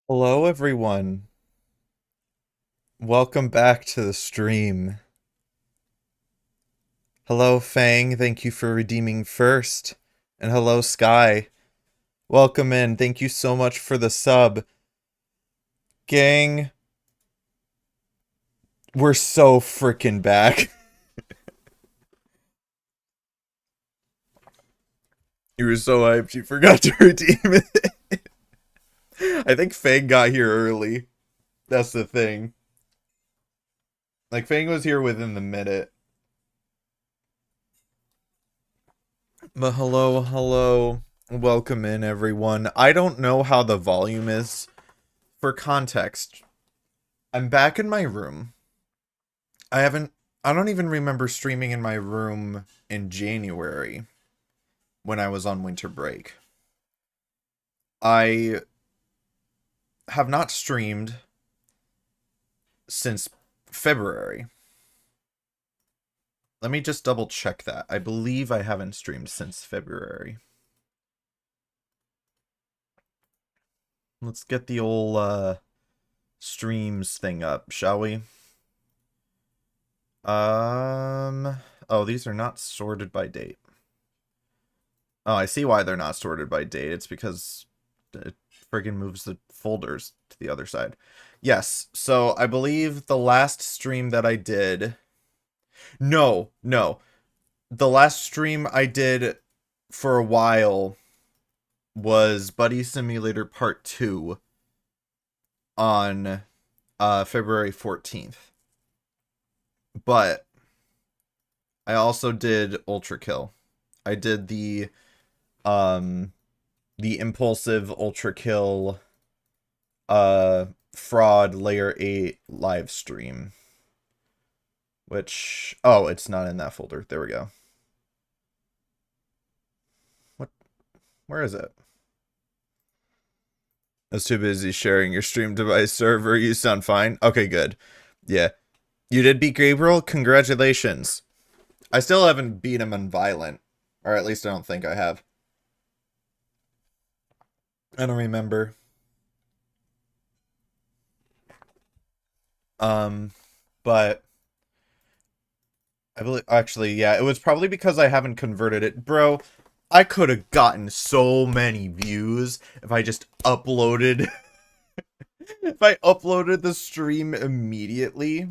Hello, everyone. Welcome back to the stream. Hello, Fang. Thank you for redeeming first. And hello, Sky. Welcome in. Thank you so much for the sub. Gang, we're so freaking back. You were so hyped you forgot to redeem it. I think Fang got here early. That's the thing. Like, Fang was here within the minute. But hello. Welcome in, everyone. I don't know how the volume is. For context, I'm back in my room. I haven't I don't even remember streaming in my room in January when I was on winter break. I have not streamed since February. Let me just double check that. I believe I haven't streamed since February. Let's get the old streams thing up, shall we? Oh, these are not sorted by date. Oh, I see why they're not sorted by date. It's because it friggin' moves the folders to the other side. Yes, so I believe the last stream that I did... No. The last stream I did for a while was Buddy Simulator Part 2 on February 14th. But I also did Ultra Kill. I did the impulsive Ultra Kill fraud layer 8 live stream, which, oh, it's not in that folder. There we go. What, where is it? I was too busy sharing your stream device server. You sound fine. Okay, good. Yeah, you did beat Gabriel. Congratulations. I still haven't beat him on violent, or at least I don't think I have. I don't remember. um but I believe, actually, yeah, it was probably because I haven't converted it. Bro, I could have gotten so many views if I just uploaded if I uploaded the stream immediately.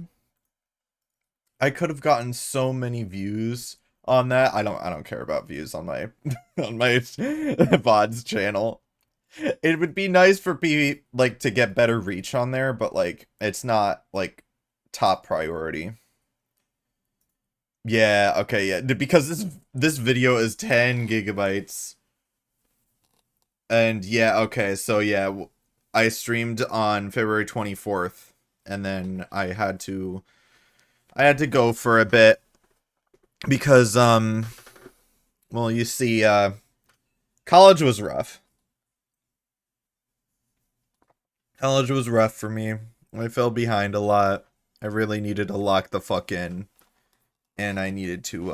I could have gotten so many views on that. I don't care about views on my on my VODs channel. It would be nice for people like to get better reach on there, but like it's not like top priority. Yeah, okay, yeah. Because this video is 10 gigabytes. And yeah, okay, so yeah, I streamed on February 24th, and then I had to go for a bit because well, you see, college was rough. College was rough for me. I fell behind a lot. I really needed to lock the fuck in, and I needed to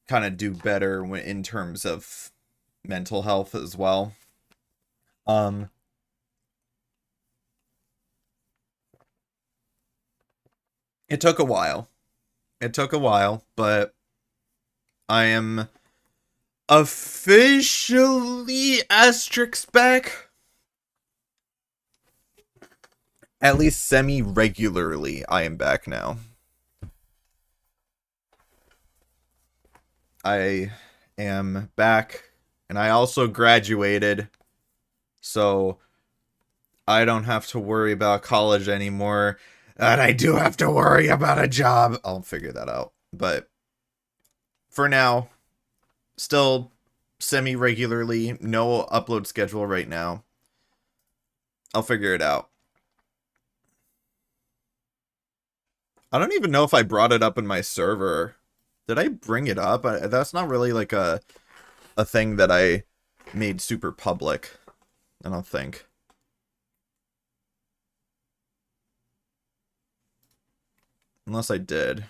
kind of do better in terms of mental health as well. Um it took a while. It took a while, but I am officially asterisk back. At least semi-regularly, I am back now. I am back, and I also graduated, so I don't have to worry about college anymore. And I do have to worry about a job. I'll figure that out. But for now, still semi-regularly, no upload schedule right now. I'll figure it out. I don't even know if I brought it up in my server. Did I bring it up? That's not really like a thing that I made super public. I don't think. Unless I did.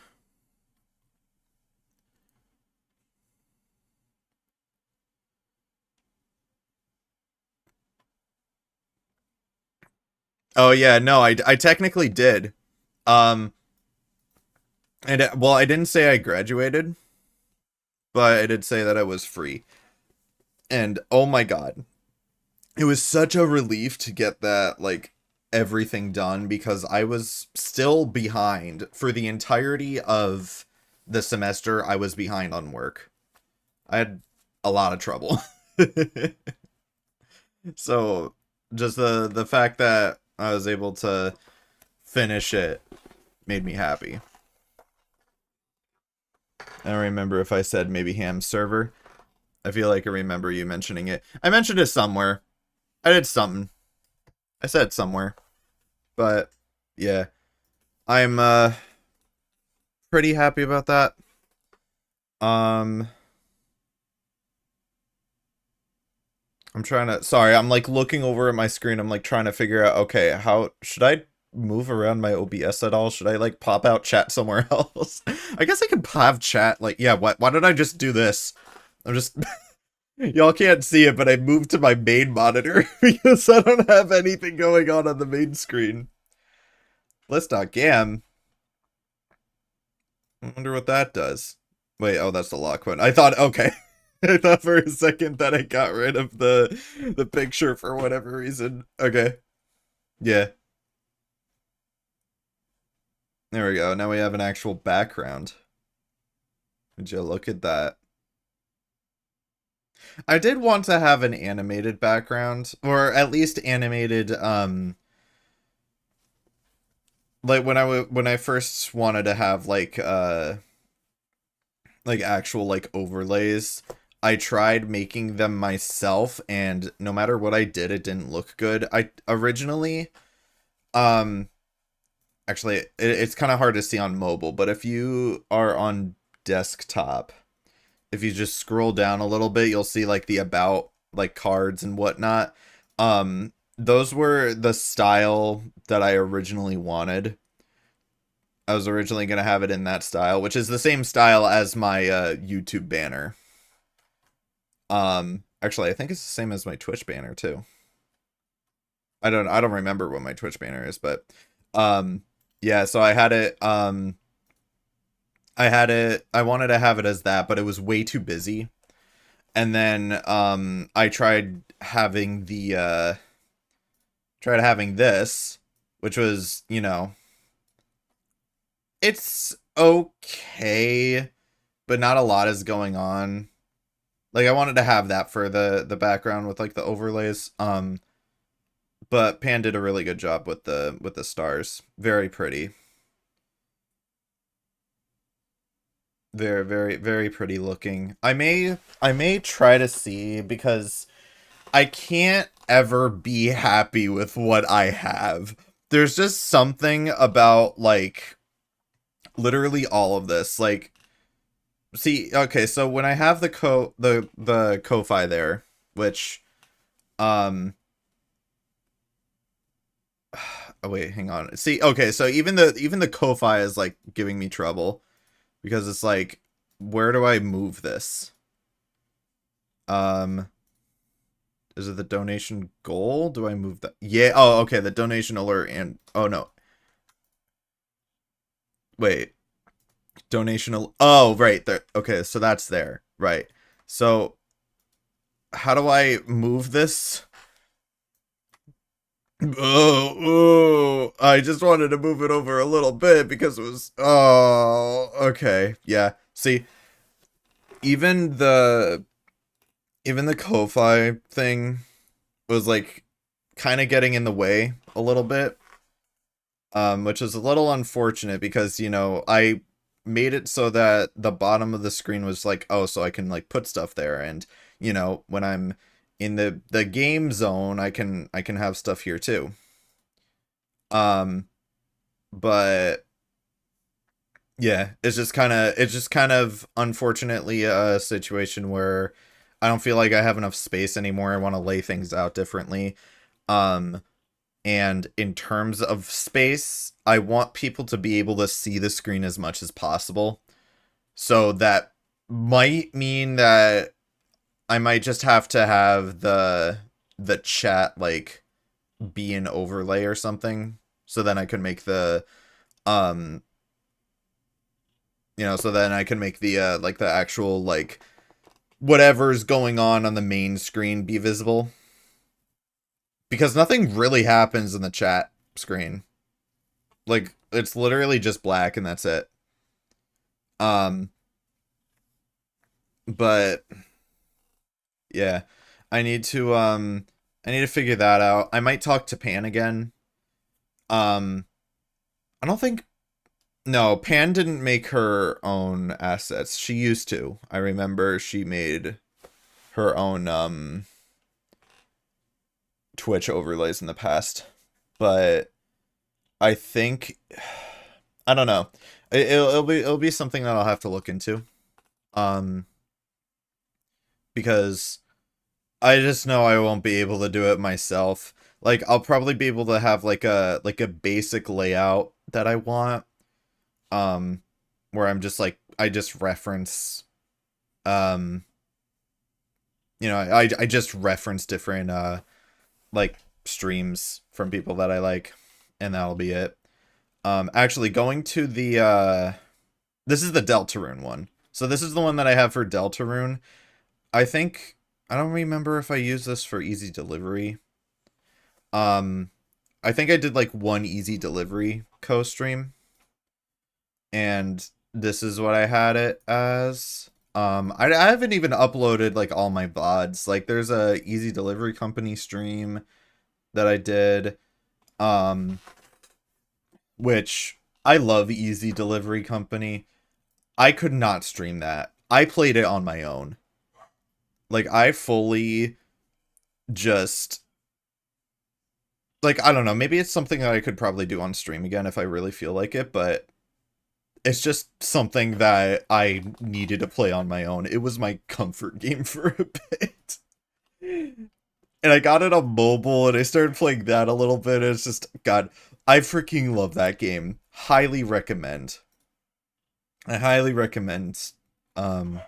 Oh yeah, no, I technically did. Um, and well, I didn't say I graduated, but I did say that I was free. And oh my god, it was such a relief to get that like everything done because I was still behind for the entirety of the semester. I was behind on work. I had a lot of trouble. So just the fact that I was able to finish it made me happy. I don't remember if I said maybe ham server. I feel like I remember you mentioning it. I mentioned it somewhere. I did something. I said somewhere. But yeah, I'm pretty happy about that. Um I'm trying to sorry, I'm like looking over at my screen. I'm like trying to figure out okay, how should I move around my OBS at all? Should I like pop out chat somewhere else? I guess I could have chat like yeah, why did I just do this? I'm just y'all can't see it, but I moved to my main monitor because I don't have anything going on the main screen. List.gam. I wonder what that does. Wait, oh, that's the lock one. I thought, okay. I thought for a second that I got rid of the picture for whatever reason. Okay. Yeah. There we go. Now we have an actual background. Would you look at that? I did want to have an animated background, or at least animated, like when I first wanted to have like actual like overlays. I tried making them myself and no matter what I did it didn't look good. I originally um actually it's kind of hard to see on mobile, but if you are on desktop, if you just scroll down a little bit, you'll see like the about like cards and whatnot. Those were the style that I originally wanted. I was originally going to have it in that style, which is the same style as my YouTube banner. Actually, I think it's the same as my Twitch banner too. I don't remember what my Twitch banner is, but yeah, so I wanted to have it as that, but it was way too busy. And then I tried having this, which was, you know, it's okay, but not a lot is going on. Like I wanted to have that for the background with like the overlays. But Pan did a really good job with the stars. Very pretty. Very very pretty looking. I may try to see because I can't ever be happy with what I have. There's just something about like literally all of this. Like see, okay, so when I have the Ko-fi there, which um oh wait, hang on. See, okay, so even the Ko-fi is like giving me trouble because it's like where do I move this? Um is it the donation goal? Do I move that? Yeah, oh okay, the donation alert and oh no. Wait. Oh, right. There. Okay, so that's there. Right. So how do I move this? I just wanted to move it over a little bit because it was oh, okay. Yeah. See, even the even the Ko-fi thing was like kind of getting in the way a little bit. Which is a little unfortunate because, you know, I made it so that the bottom of the screen was like, oh, so I can like put stuff there and, you know, when I'm in the game zone, I can have stuff here too. Um, but yeah, it's just kind of unfortunately a situation where I don't feel like I have enough space anymore. I want to lay things out differently. Um, And in terms of space, I want people to be able to see the screen as much as possible. So that might mean that I might just have to have the chat like be an overlay or something. So then I can make the um so then I can make the like the actual like whatever's going on the main screen be visible. Because nothing really happens in the chat screen. Like it's literally just black and that's it. Um but yeah, I need to figure that out. I might talk to Pan again. Um I don't think No, Pan didn't make her own assets. She used to. I remember she made her own Twitch overlays in the past. But I think I don't know. It'll be something that I'll have to look into. Um because I just know I won't be able to do it myself. Like I'll probably be able to have like a basic layout that I want. Um where I'm just like I just reference um I just reference different like streams from people that I like and that'll be it. Actually going to the this is the Deltarune one. So this is the one that I have for Deltarune. I think I don't remember if I use this for easy delivery. Um I think I did like one easy delivery co-stream and this is what I had it as. I haven't even uploaded like all my VODs. Like there's a easy delivery company stream that I did. Um which I love easy delivery company. I could not stream that. I played it on my own. Like I fully just like I don't know, maybe it's something that I could probably do on stream again if I really feel like it, but it's just something that I needed to play on my own. It was my comfort game for a bit. And I got it on mobile and I started playing that a little bit. It's just, God, I freaking love that game. Highly recommend. I highly recommend um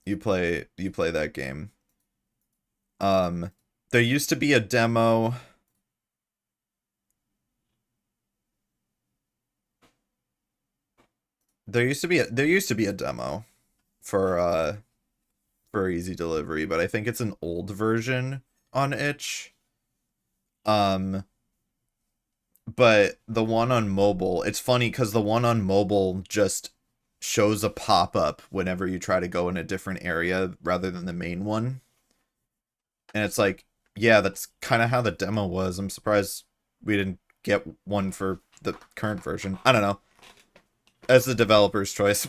you play that game. Um there used to be a demo. There used to be a demo for easy delivery, but I think it's an old version on itch. Um but the one on mobile, it's funny because the one on mobile just shows a pop-up whenever you try to go in a different area rather than the main one. And it's like, yeah, that's kind of how the demo was. I'm surprised we didn't get one for the current version. I don't know. That's the developer's choice.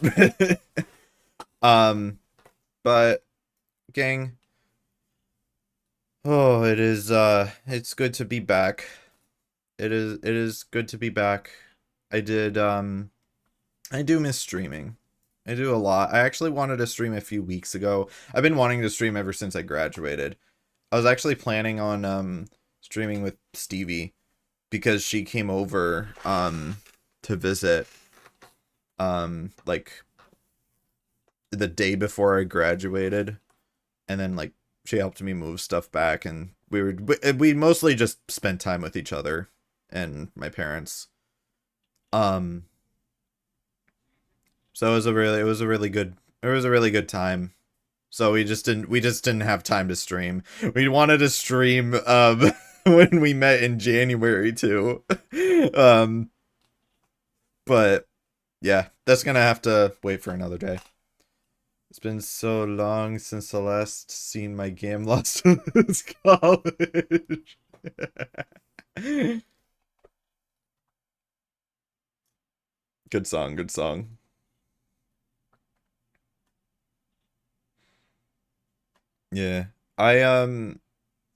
um, but gang, oh, it's good to be back. It is good to be back. I did I do miss streaming. I do a lot. I actually wanted to stream a few weeks ago. I've been wanting to stream ever since I graduated. I was actually planning on streaming with Stevie because she came over to visit like the day before I graduated, and then like she helped me move stuff back, and we mostly just spent time with each other and my parents. Um so it was a really good time. So we just didn't have time to stream. We wanted to stream when we met in January too. Um but yeah, that's gonna have to wait for another day. It's been so long since I last seen my game lost to this college. Good song, good song. Yeah. I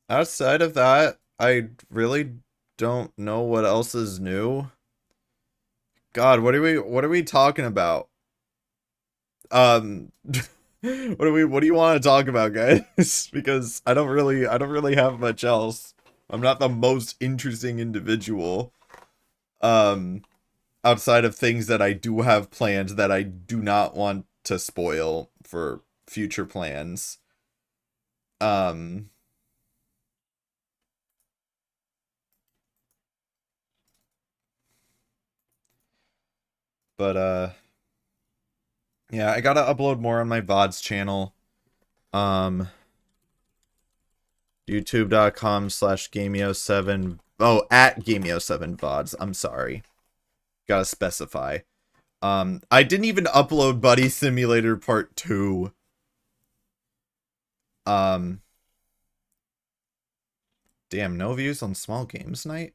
outside of that, I really don't know what else is new. God, what are we talking about? What do you want to talk about, guys? Because I don't really have much else. I'm not the most interesting individual. Um outside of things that I do have planned that I do not want to spoil for future plans. Um But yeah, I gotta upload more on my VODs channel. Um, YouTube.com/Gameo7. Oh, at Gameo7 VODs. I'm sorry. Gotta specify. I didn't even upload Buddy Simulator Part 2. Um, damn, no views on Small Games Night?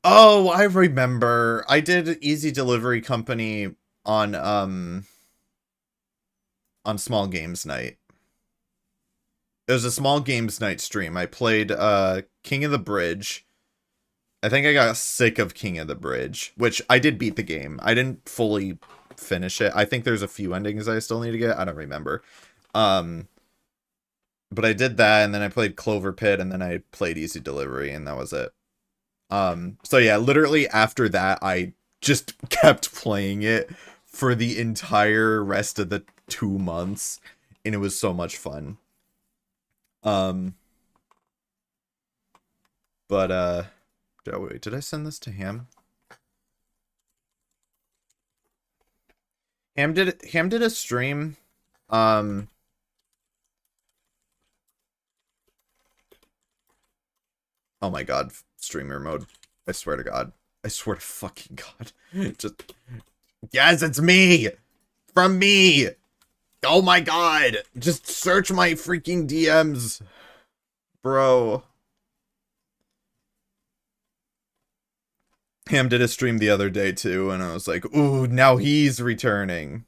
Oh, I remember. I did Easy Delivery Company on Small Games Night. It was a Small Games Night stream. I played King of the Bridge. I think I got sick of King of the Bridge, which I did beat the game. I didn't fully finish it. I think there's a few endings I still need to get. I don't remember. But I did that, and then I played Clover Pit, and then I played Easy Delivery, and that was it. So yeah, literally after that, I just kept playing it for the entire rest of the 2 months, and it was so much fun. But oh, wait, did I send this to Ham? Ham did a stream. Oh my god, streamer mode. I swear to God. I swear to fucking God. Just, yes, it's me! From me! Oh my god! Just search my freaking DMs. Bro. Ham did a stream the other day too, and I was like, ooh, now he's returning.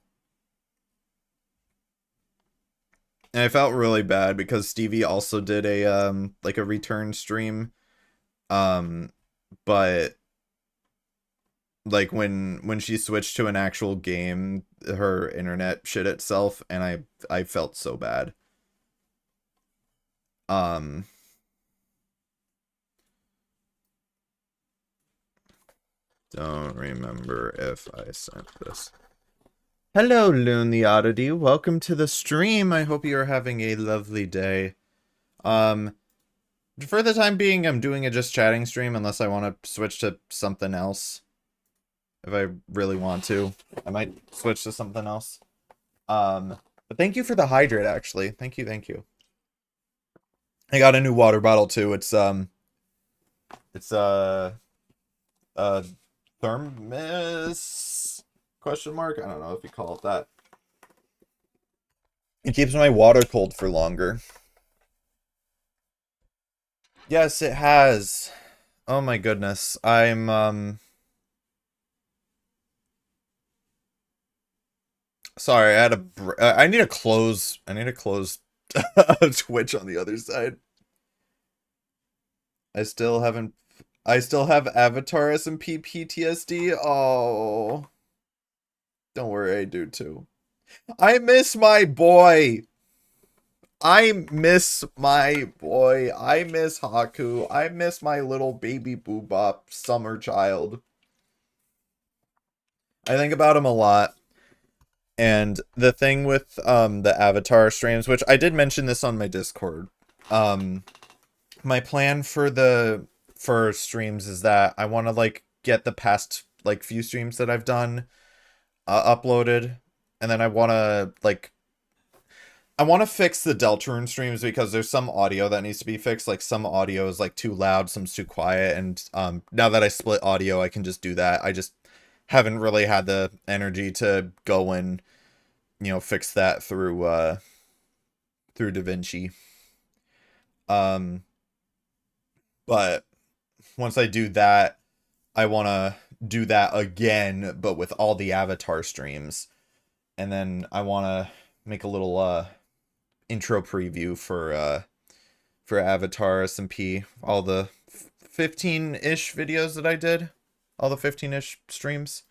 And I felt really bad because Stevie also did a like a return stream. But like when she switched to an actual game, her internet shit itself, and I felt so bad. Don't remember if I sent this. Hello, Loon the Oddity. Welcome to the stream. I hope you're having a lovely day. For the time being, I'm doing a just chatting stream unless I want to switch to something else. If I really want to, I might switch to something else. But thank you for the hydrate, actually. Thank you, thank you. I got a new water bottle too. It's thermos question mark. I don't know if you call it that. It keeps my water cold for longer. Yes, it has. Oh my goodness. I'm sorry, I need to close Twitch on the other side. I still have Avatar SMP PTSD. Oh. Don't worry, I do too. I miss my boy. I miss my boy. I miss Haku. I miss my little baby boobop summer child. I think about him a lot. And the thing with the Avatar streams, which I did mention this on my Discord, my plan for streams is that I want to like get the past like few streams that I've done uploaded, and then I want to fix the Deltarune streams because there's some audio that needs to be fixed. Like some audio is like too loud, some's too quiet, and now that I split audio, I can just do that. I just haven't really had the energy to go and fix that through DaVinci. But once I do that, I want to do that again, but with all the Avatar streams. And then I want to make a little intro preview for Avatar SMP, all the 15-ish videos that I did, all the 15-ish streams.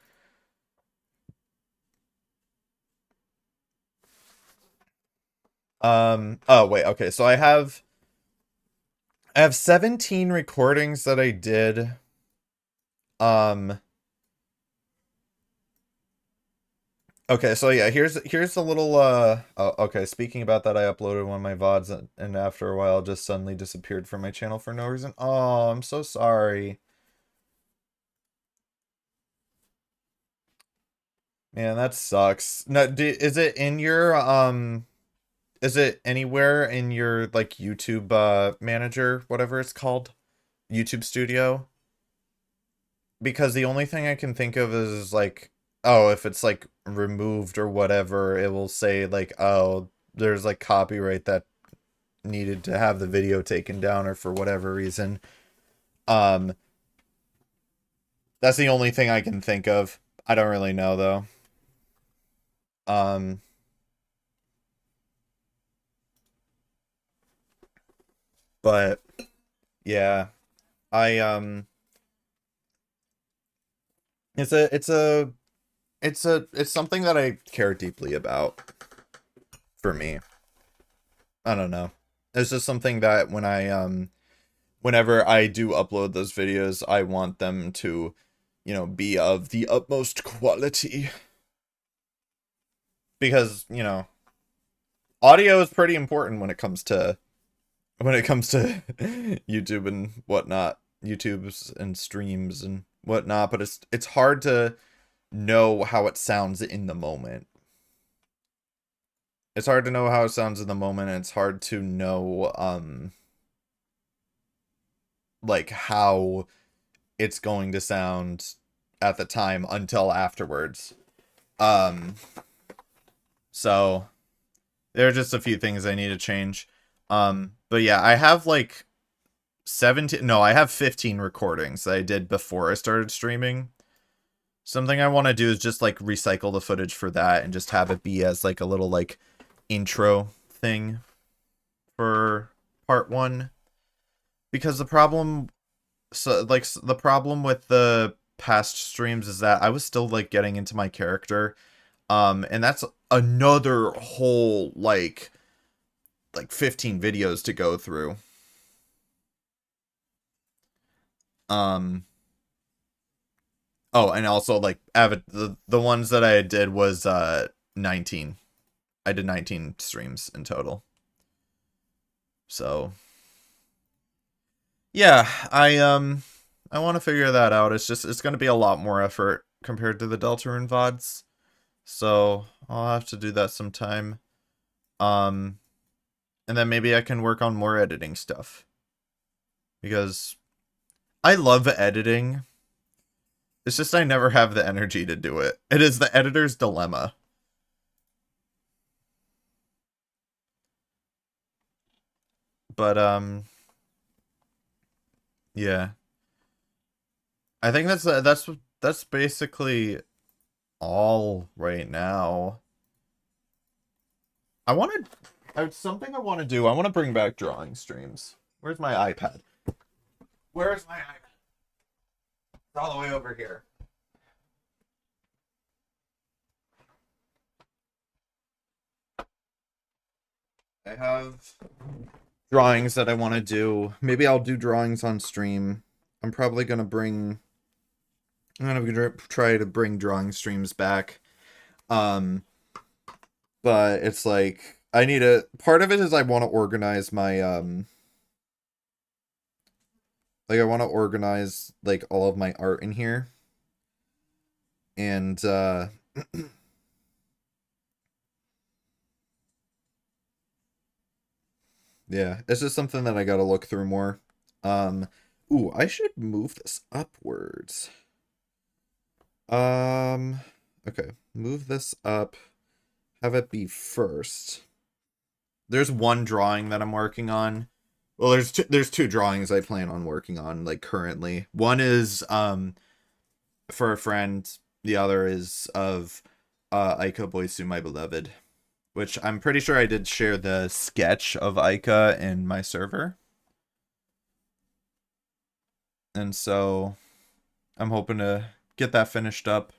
Oh wait, okay, so I have 17 recordings that I did. Okay, so yeah, here's a little oh, okay, speaking about that, I uploaded one of my VODs and after a while just suddenly disappeared from my channel for no reason. Oh, I'm so sorry. Man, that sucks. No, is it in your is it anywhere in your like YouTube manager, whatever it's called? YouTube Studio? Because the only thing I can think of is like, oh, if it's like removed or whatever, it will say like, oh, there's like copyright that needed to have the video taken down or for whatever reason. Um, that's the only thing I can think of. I don't really know though. Um, but yeah, I it's something that I care deeply about for me. I don't know. It's just something that when I whenever I do upload those videos, I want them to, be of the utmost quality because, audio is pretty important when it comes to YouTube and whatnot, YouTube's and streams and whatnot, but it's hard to know how it sounds in the moment. It's hard to know how it sounds in the moment, and it's hard to know like how it's going to sound at the time until afterwards. Um so there are just a few things I need to change. But yeah, I have like 17 no, I have 15 recordings that I did before I started streaming. Something I want to do is just like recycle the footage for that and just have it be as like a little like intro thing for part 1 because the problem with the past streams is that I was still like getting into my character, and that's another whole like 15 videos to go through. um oh, and also like the ones that I did was 19. I did 19 streams in total. So yeah, I want to figure that out. It's going to be a lot more effort compared to the Deltarune VODs. So I'll have to do that sometime. Um, and then maybe I can work on more editing stuff. Because I love editing. It's just I never have the energy to do it. It is the editor's dilemma. But yeah. I think that's basically all right now. I want to something I want to do. I want to bring back drawing streams. Where's my iPad? Where's my iPad? It's all the way over here. I have drawings that I want to do. Maybe I'll do drawings on stream. I'm probably gonna bring. I'm gonna try to bring drawing streams back. Um, but it's like I need a part of it is I want to organize my like I want to organize like all of my art in here. And yeah, it's just something that I gotta look through more. Ooh, I should move this upwards. Okay, move this up. Have it be first. There's one drawing that I'm working on. Well, there's two drawings I plan on working on like currently. One is for a friend. The other is of Aika Boisu, my beloved, which I'm pretty sure I did share the sketch of Aika in my server. And so I'm hoping to get that finished up.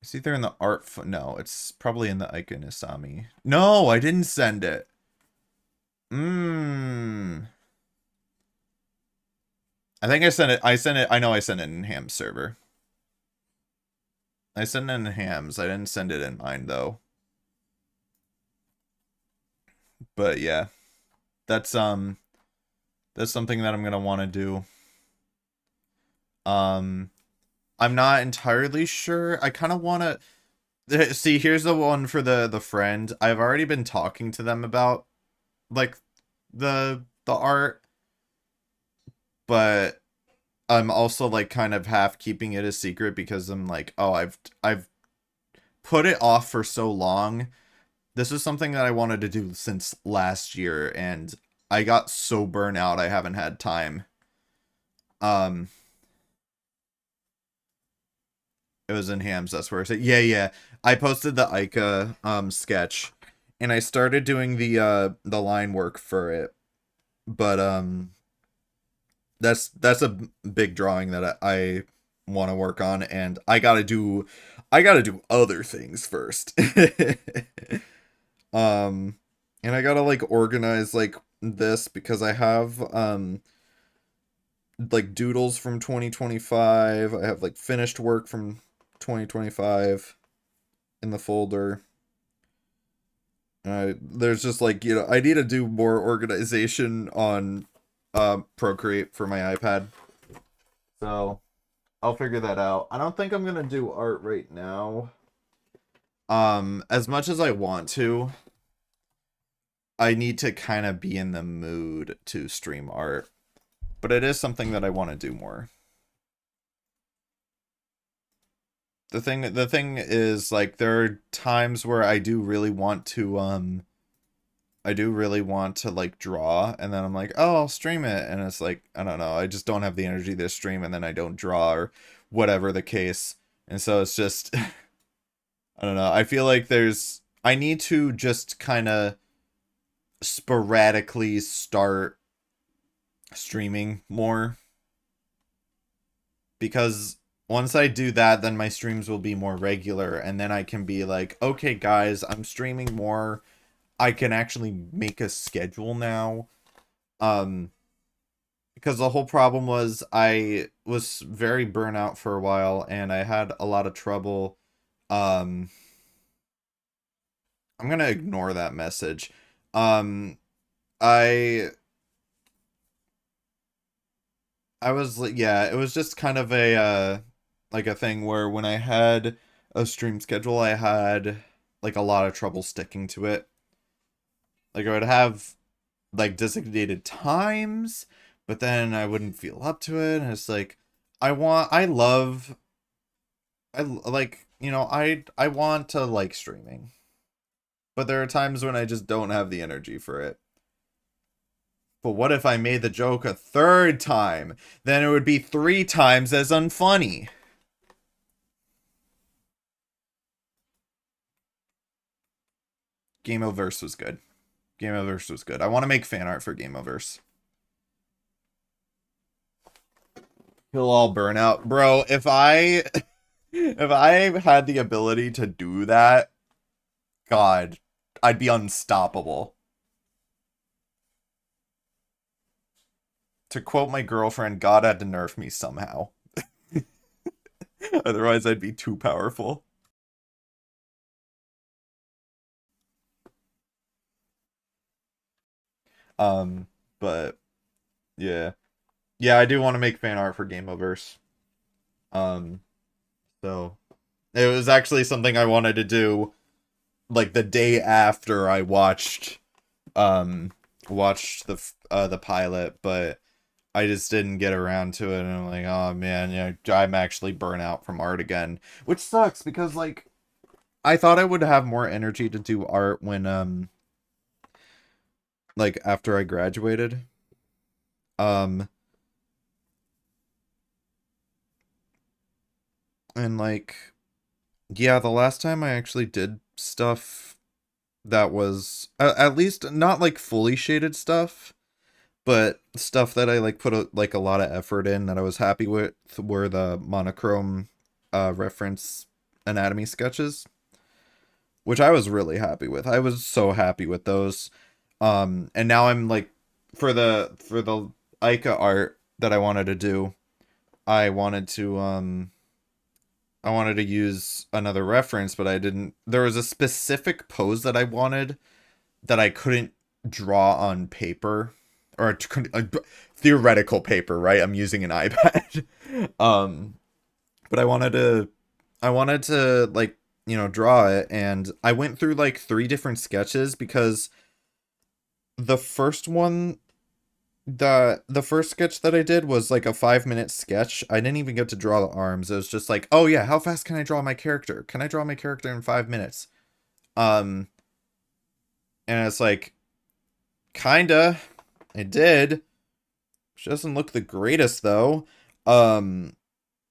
It's either in the art no, it's probably in the Aika Nisami. No, I didn't send it. I think I sent it. I know I sent it in Ham's server. I sent it in Ham's. I didn't send it in mine though. But yeah. That's something that I'm gonna want to do. I'm not entirely sure. I kind of want to see. Here's the one for the friend. I've already been talking to them about like the art, but I'm also like kind of half keeping it a secret because I'm like, oh, I've put it off for so long. This is something that I wanted to do since last year, and I got so burnt out I haven't had time. Um, it was in Hams, that's where I said, yeah, yeah. I posted the Ica sketch, and I started doing the line work for it, but that's a big drawing that I want to work on, and I gotta do other things first. um, and I gotta like organize like this because I have like doodles from 2025. I have like finished work from 2025 in the folder. There's just like, I need to do more organization on Procreate for my iPad. So I'll figure that out. I don't think I'm gonna do art right now. As much as I want to, I need to kind of be in the mood to stream art. But it is something that I want to do more. The thing is like there are times where I do really want to like draw, and then I'm like, oh, I'll stream it, and it's like, I don't know, I just don't have the energy to stream, and then I don't draw or whatever the case. And so it's just I don't know. I feel like I need to just kind of sporadically start streaming more, because once I do that, then my streams will be more regular, and then I can be like, okay, guys, I'm streaming more. I can actually make a schedule now. Um, because the whole problem was I was very burnout for a while, and I had a lot of trouble. Um, I'm gonna ignore that message. Um, I I was like, yeah, it was just kind of a like a thing where when I had a stream schedule, I had like a lot of trouble sticking to it. Like I would have like designated times, but then I wouldn't feel up to it, and it's like I love like, I want to like streaming, but there are times when I just don't have the energy for it. But what if I made the joke a third time? Then it would be 3 times as unfunny. Gameoverse was good. Gameoverse was good. I want to make fan art for Gameoverse. He'll all burn out. Bro, if I if I had the ability to do that, God, I'd be unstoppable. To quote my girlfriend, God had to nerf me somehow. Otherwise, I'd be too powerful. But yeah. Yeah, I do want to make fan art for Gameoverse. Um, so it was actually something I wanted to do like the day after I um watched the pilot, but I just didn't get around to it, and I'm like, oh man, I'm actually burnt out from art again, which sucks because like I thought I would have more energy to do art when like after I graduated. Um and like yeah, the last time I actually did stuff that was at least not like fully shaded stuff, but stuff that I like put like a lot of effort in that I was happy with were the monochrome reference anatomy sketches, which I was really happy with. I was so happy with those. And now I'm like for the Ica art that I wanted to do, I wanted to I wanted to use another reference, but I didn't. There was a specific pose that I wanted that I couldn't draw on paper, or theoretical paper, right? I'm using an iPad. but I wanted to like, draw it, and I went through like three different sketches because the first one the first sketch that I did was like a 5 minute sketch. I didn't even get to draw the arms. It was just like, oh yeah, how fast can I draw my character? Can I draw my character in 5 minutes? Um, and it's like, kinda. I did. She doesn't look the greatest though. Um,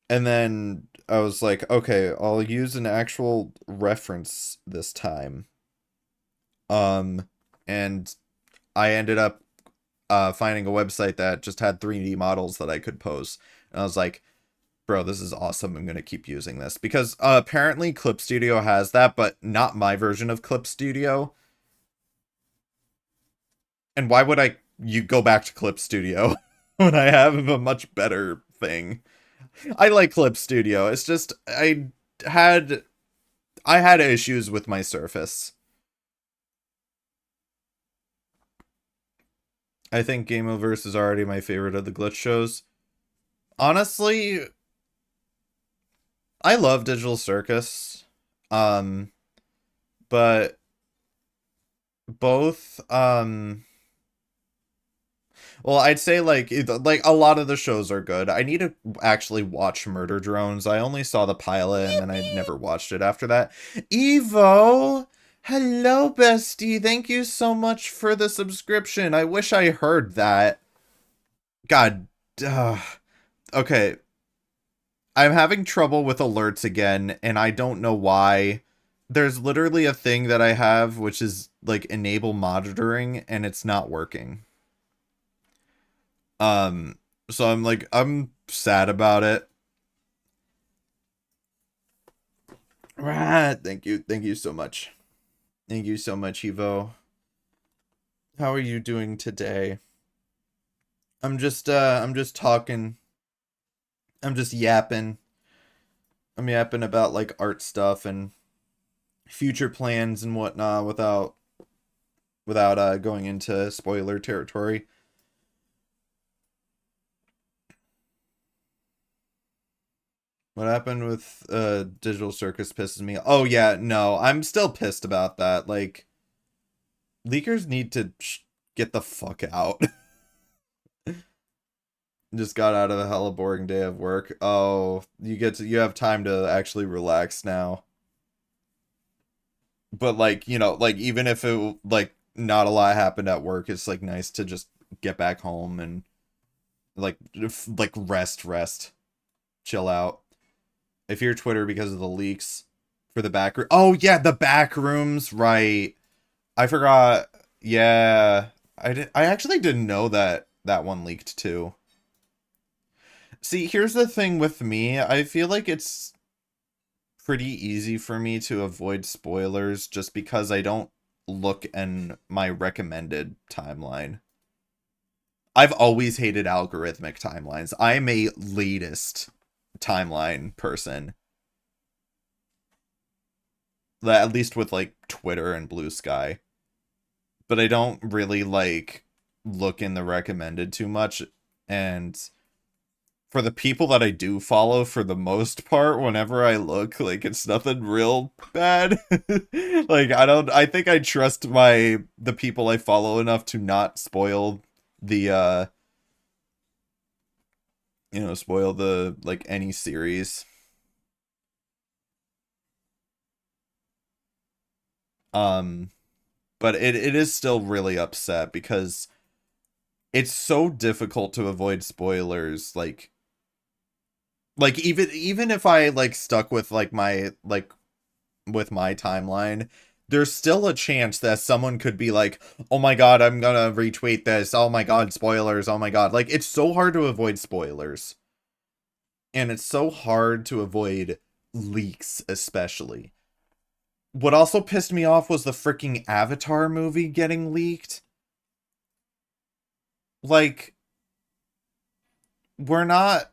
and then I was like, okay, I'll use an actual reference this time. Um, and I ended up finding a website that just had 3D models that I could pose. And I was like, bro, this is awesome. I'm going to keep using this. Because apparently Clip Studio has that, but not my version of Clip Studio. And why would you go back to Clip Studio when I have a much better thing? I like Clip Studio. It's just had I had issues with my Surface. I think Gameoverse is already my favorite of the glitch shows. Honestly, I love Digital Circus. Um, but both well, I'd say like a lot of the shows are good. I need to actually watch Murder Drones. I only saw the pilot and then I never watched it after that. Evo, hello bestie. Thank you so much for the subscription. I wish I heard that. God, okay. I'm having trouble with alerts again, and I don't know why. There's literally a thing that I have, which is like enable monitoring, and it's not working. Um, so I'm sad about it. Thank you so much. Thank you so much, Evo. How are you doing today? I'm just talking. I'm just yapping. I'm yapping about like art stuff and future plans and whatnot without going into spoiler territory. What happened with Digital Circus pisses me. Oh yeah, no, I'm still pissed about that. Like, leakers need to get the fuck out. Just got out of a hella boring day of work. Oh, you have time to actually relax now. But like, like even if it like not a lot happened at work, it's like nice to just get back home and like rest, chill out. I fear Twitter because of the leaks for the back room. Oh yeah, the back rooms, right. I forgot. Yeah. I actually didn't know that that one leaked too. See, here's the thing with me. I feel like it's pretty easy for me to avoid spoilers just because I don't look in my recommended timeline. I've always hated algorithmic timelines. I'm a latest timeline person. At least with like Twitter and Blue Sky. But I don't really like look in the recommended too much, and for the people that I do follow, for the most part, whenever I look, like it's nothing real bad. Like I think I trust the people I follow enough to not spoil the spoil the like any series. Um but it is still really upset because it's so difficult to avoid spoilers, like even if I like stuck with like my like with my timeline, there's still a chance that someone could be like, oh my god, I'm gonna retweet this, oh my god, spoilers, oh my god. Like, it's so hard to avoid spoilers, and it's so hard to avoid leaks, especially. What also pissed me off was the freaking Avatar movie getting leaked. Like, we're not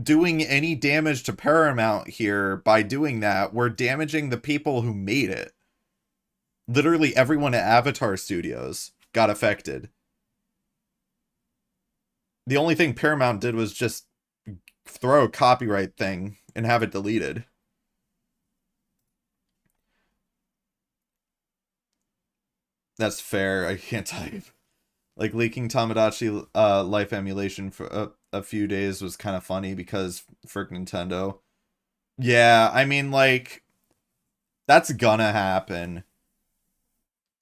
doing any damage to Paramount here by doing that. We're damaging the people who made it. Literally everyone at Avatar Studios got affected. The only thing Paramount did was just throw a copyright thing and have it deleted. That's fair. I can't type. Like, leaking Tamagotchi life emulation for a few days was kind of funny because for Nintendo. Yeah, I mean, like, that's gonna happen.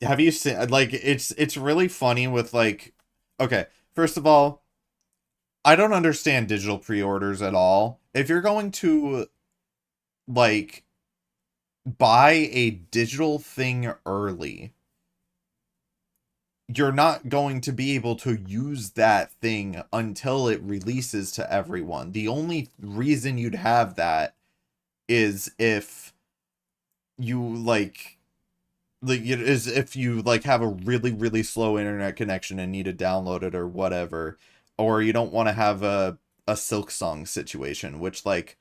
Have you seen, like, it's really funny with, like, okay, first of all, I don't understand digital pre-orders at all. If you're going to, like, buy a digital thing early, you're not going to be able to use that thing until it releases to everyone. The only reason you'd have that is if you, is if you, like, have a really, really slow internet connection and need to download it or whatever. Or you don't want to have a Silk Song situation, which, like,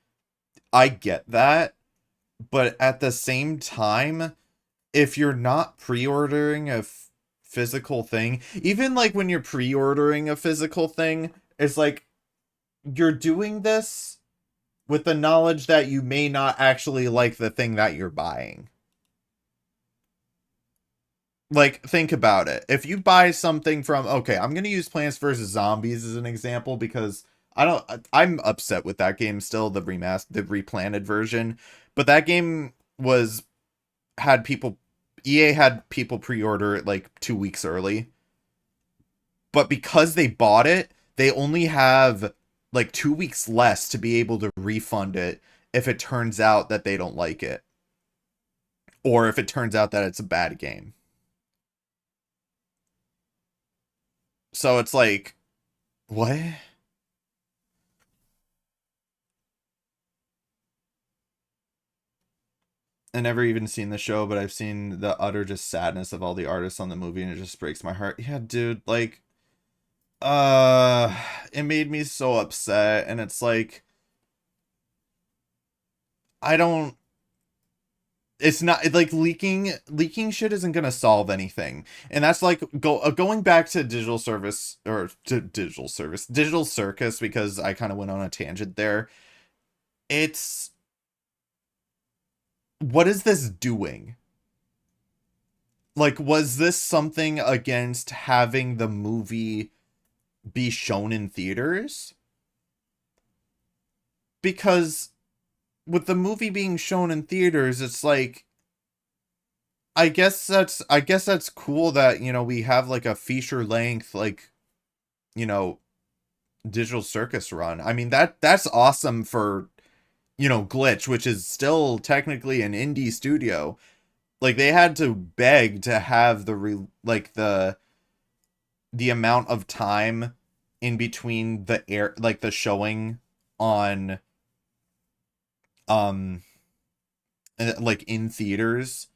I get that. But at the same time, if you're not pre-ordering a physical thing, even, like, when you're pre-ordering a physical thing, it's like, you're doing this with the knowledge that you may not actually like the thing that you're buying. Like, think about it. If you buy something from, okay, I'm going to use Plants vs. Zombies as an example because I'm upset with that game still, the replanted version. But that game EA had people pre-order it like 2 weeks early. But because they bought it, they only have like 2 weeks less to be able to refund it if it turns out that they don't like it. Or if it turns out that it's a bad game. So it's like, what? I never even seen the show, but I've seen the utter just sadness of all the artists on the movie, and it just breaks my heart. Yeah, dude, like, it made me so upset, and it's like, I don't, it's not, like, leaking shit isn't gonna solve anything. And that's like, going back to digital service, or to digital circus, because I kind of went on a tangent there. It's, what is this doing? Like, was this something against having the movie be shown in theaters? Because with the movie being shown in theaters, it's like, I guess that's cool that, you know, we have like a feature length, like, you know, digital circus run. I mean, that's awesome for, you know, Glitch, which is still technically an indie studio. Like, they had to beg to have the amount of time in between the showing on like in theaters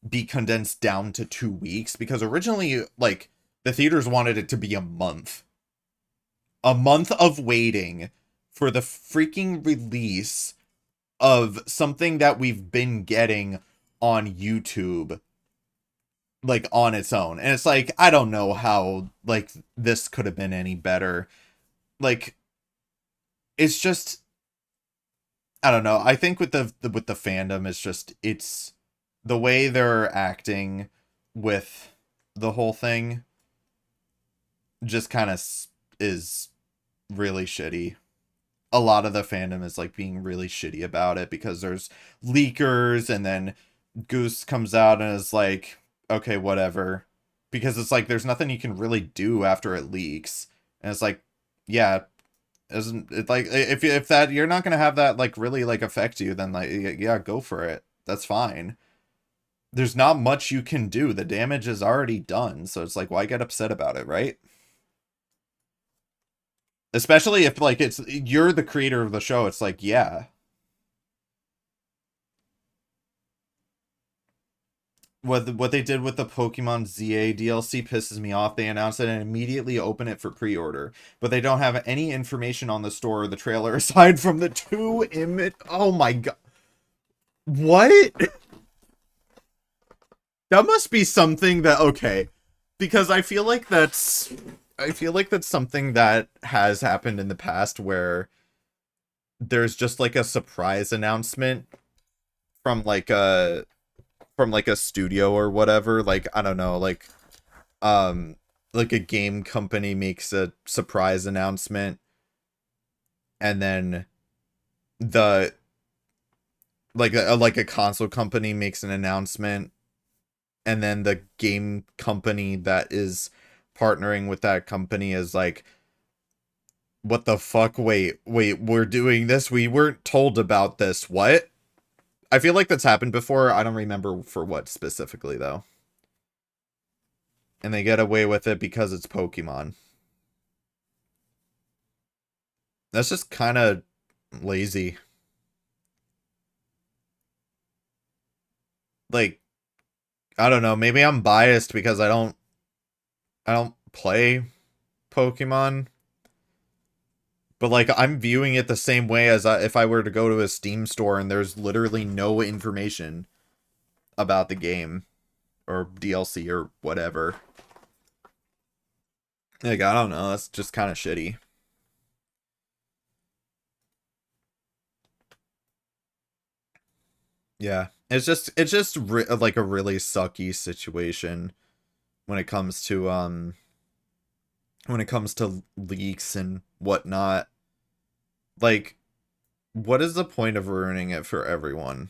be condensed down to 2 weeks, because originally, like, the theaters wanted it to be a month of waiting for the freaking release of something that we've been getting on YouTube, like, on its own. And it's like, I don't know how, like, this could have been any better. Like, it's just, I don't know. I think with the fandom, it's the way they're acting with the whole thing just kind of is really shitty. A lot of the fandom is, like, being really shitty about it because there's leakers, and then Goose comes out and is like, okay, whatever. Because it's like, there's nothing you can really do after it leaks. And it's like, yeah, isn't it, like, if that, you're not gonna have that, like, really, like, affect you, then, like, yeah, go for it. That's fine. There's not much you can do. The damage is already done. So it's like, why get upset about it, right? Especially if, like, you're the creator of the show. It's like, yeah. What they did with the Pokemon ZA DLC pisses me off. They announced it and immediately open it for pre-order, but they don't have any information on the store or the trailer aside from the 2 image. Oh my god. What? That must be something that, okay, because I feel like that's something that has happened in the past where there's just like a surprise announcement from like a studio or whatever. Like, I don't know, um like a game company makes a surprise announcement, and then the like a console company makes an announcement, and then the game company that is partnering with that company is like, what the fuck? Wait, we're doing this? We weren't told about this. What? I feel like that's happened before. I don't remember for what specifically, though. And they get away with it because it's Pokemon. That's just kind of lazy. Like, I don't know, maybe I'm biased because I don't play Pokemon, but like I'm viewing it the same way as if I were to go to a Steam store and there's literally no information about the game or DLC or whatever. Like, I don't know, that's just kind of shitty. Yeah. It's just like a really sucky situation when it comes to leaks and whatnot. Like, what is the point of ruining it for everyone?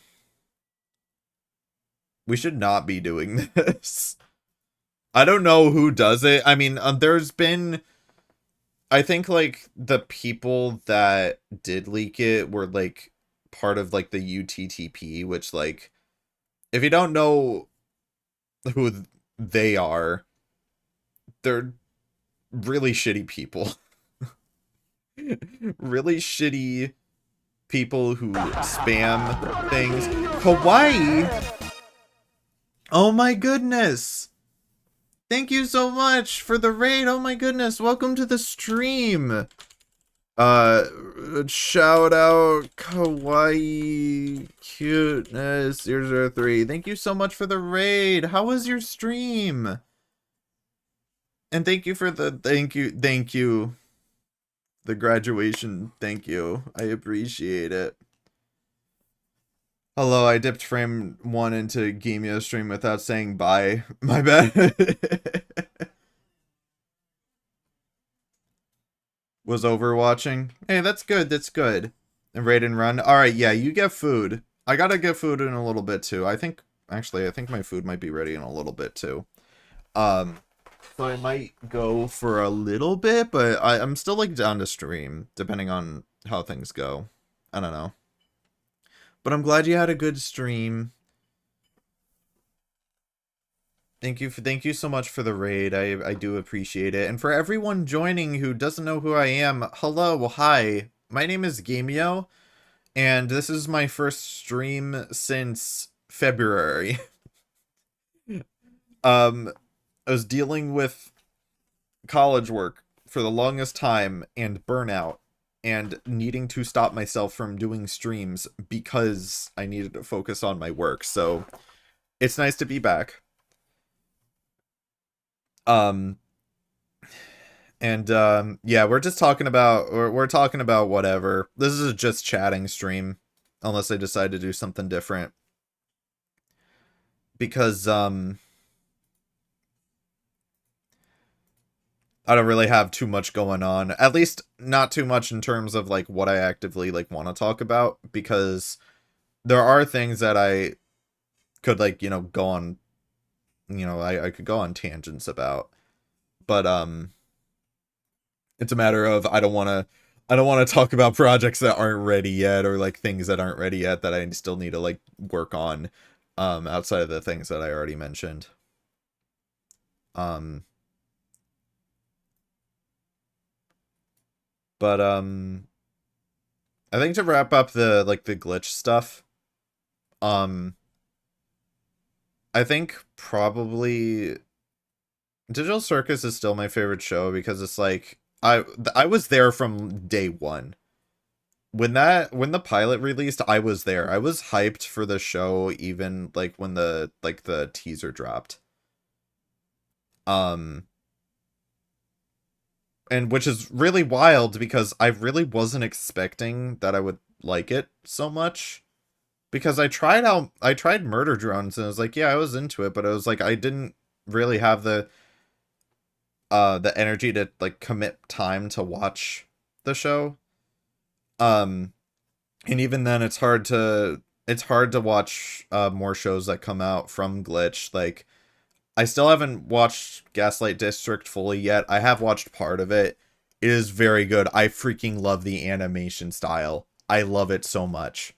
We should not be doing this. I don't know who does it. I mean, there's been, I think like the people that did leak it were like part of like the UTTP, which, like, if you don't know who they are, they're really shitty people. Really shitty people who spam things. Hawaii? Oh my goodness. Thank you so much for the raid. Oh my goodness. Welcome to the stream. Uh, shout out Kawaii Cuteness 003. Thank you so much for the raid. How was your stream? And thank you for the thank you. The graduation. Thank you. I appreciate it. Hello, I dipped frame 1 into Gameo stream without saying bye. My bad. Was overwatching. Hey, that's good. That's good. And raid and run. All right, yeah, you get food. I gotta get food in a little bit too. I think my food might be ready in a little bit too. Um, so I might go for a little bit, but I'm still like down to stream, depending on how things go. I don't know. But I'm glad you had a good stream. Thank you so much for the raid. I do appreciate it. And for everyone joining who doesn't know who I am, hello, hi. My name is Gameo, and this is my first stream since February. I was dealing with college work for the longest time and burnout and needing to stop myself from doing streams because I needed to focus on my work. So it's nice to be back. Um yeah, we're just talking about we're talking about whatever. This is a just chatting stream unless I decide to do something different. Because I don't really have too much going on. At least not too much in terms of like what I actively like want to talk about, because there are things that I could like, go on, I could go on tangents about. But it's a matter of I don't want to talk about projects that aren't ready yet, or like things that aren't ready yet that I still need to like work on outside of the things that I already mentioned. Um but I think to wrap up the glitch stuff, um I think probably Digital Circus is still my favorite show because it's like I was there from day one. When the pilot released, I was there. I was hyped for the show even like when the teaser dropped. Um and which is really wild because I really wasn't expecting that I would like it so much. Because I tried Murder Drones and I was like, yeah, I was into it, but I was like, I didn't really have the energy to like commit time to watch the show. Um, and even then, it's hard to watch more shows that come out from Glitch. Like, I still haven't watched Gaslight District fully yet. I have watched part of it. It is very good. I freaking love the animation style. I love it so much.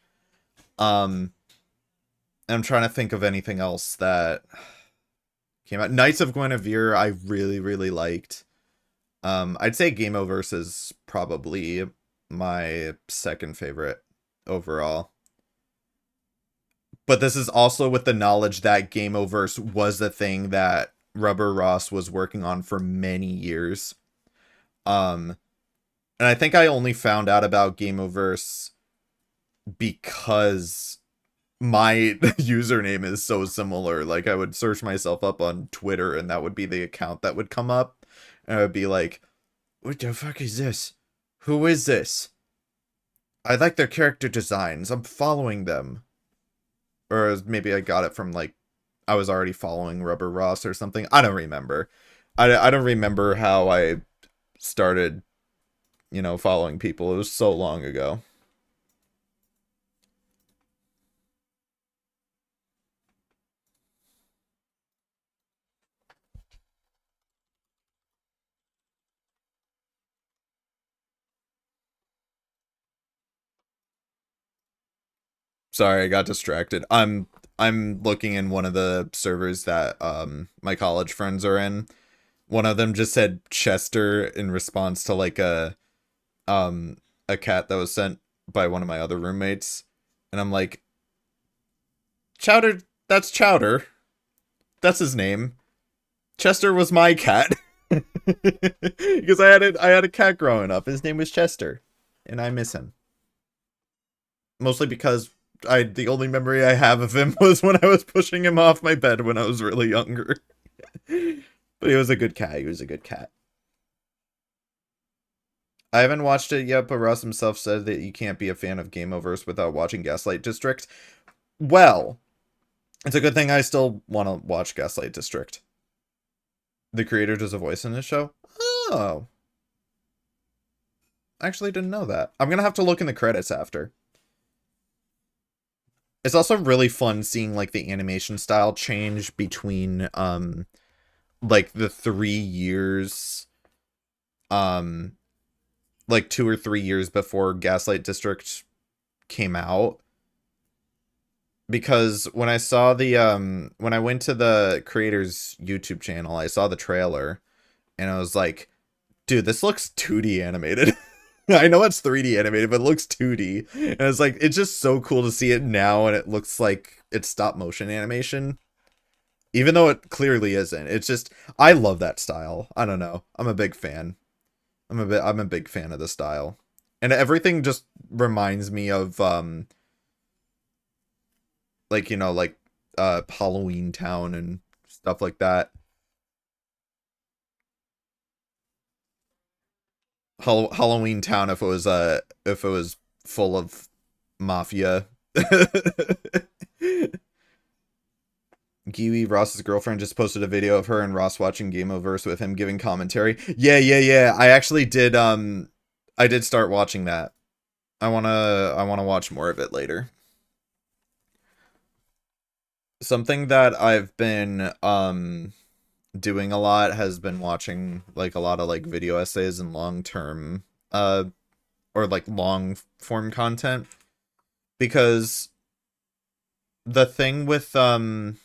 Um, I'm trying to think of anything else that came out. Knights of Guinevere, I really, really liked. I'd say Gameoverse is probably my second favorite overall. But this is also with the knowledge that Gameoverse was the thing that Rubber Ross was working on for many years. Um, and I think I only found out about Gameoverse because my username is so similar. Like, I would search myself up on Twitter and that would be the account that would come up. And I would be like, what the fuck is this? Who is this? I like their character designs. I'm following them. Or maybe I got it from, like, I was already following Rubber Ross or something. I don't remember. I don't remember how I started, following people. It was so long ago. Sorry, I got distracted. I'm looking in one of the servers that my college friends are in. One of them just said Chester in response to like um a cat that was sent by one of my other roommates. And I'm like, Chowder, that's Chowder. That's his name. Chester was my cat. Because I had a cat growing up. His name was Chester. And I miss him. Mostly because the only memory I have of him was when I was pushing him off my bed when I was really younger. But he was a good cat. He was a good cat. I haven't watched it yet, but Ross himself said that you can't be a fan of Gameoverse without watching Gaslight District. Well, it's a good thing I still want to watch Gaslight District. The creator does a voice in this show? Oh. I actually didn't know that. I'm gonna have to look in the credits after. It's also really fun seeing like the animation style change between like the 3 years like 2 or 3 years before Gaslight District came out. Because when I saw the when I went to the creator's YouTube channel, I saw the trailer and I was like, dude, this looks 2D animated. I know it's 3D animated, but it looks 2D. And it's like, it's just so cool to see it now and it looks like it's stop motion animation. Even though it clearly isn't. It's just, I love that style. I don't know. I'm a big fan. I'm a big fan of the style. And everything just reminds me of like, like Halloween Town and stuff like that. Halloween Town if it was full of mafia. Kiwi, Ross's girlfriend, just posted a video of her and Ross watching Gameoverse with him giving commentary. Yeah. I actually did I did start watching that. I wanna watch more of it later. Something that I've been doing a lot has been watching like a lot of like video essays and long term or like long form content, because the thing with the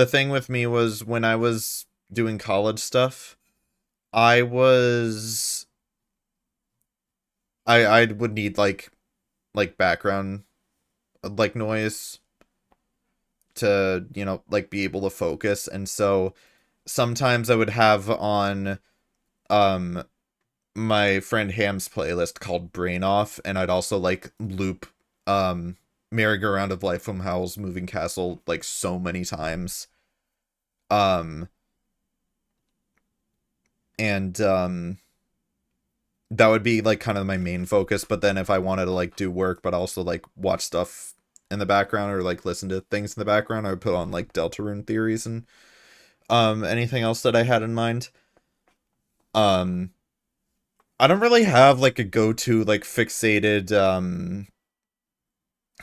thing with me was when I was doing college stuff, I was I would need like background like noise to, like be able to focus. And so sometimes I would have on um my friend Ham's playlist called Brain Off, and I'd also like loop Merry-Go-Round of Life from Howl's Moving Castle like so many times. Um And that would be like kind of my main focus. But then if I wanted to like do work but also like watch stuff in the background or like listen to things in the background, I would put on like Deltarune theories and anything else that I had in mind. um I don't really have like a go-to like fixated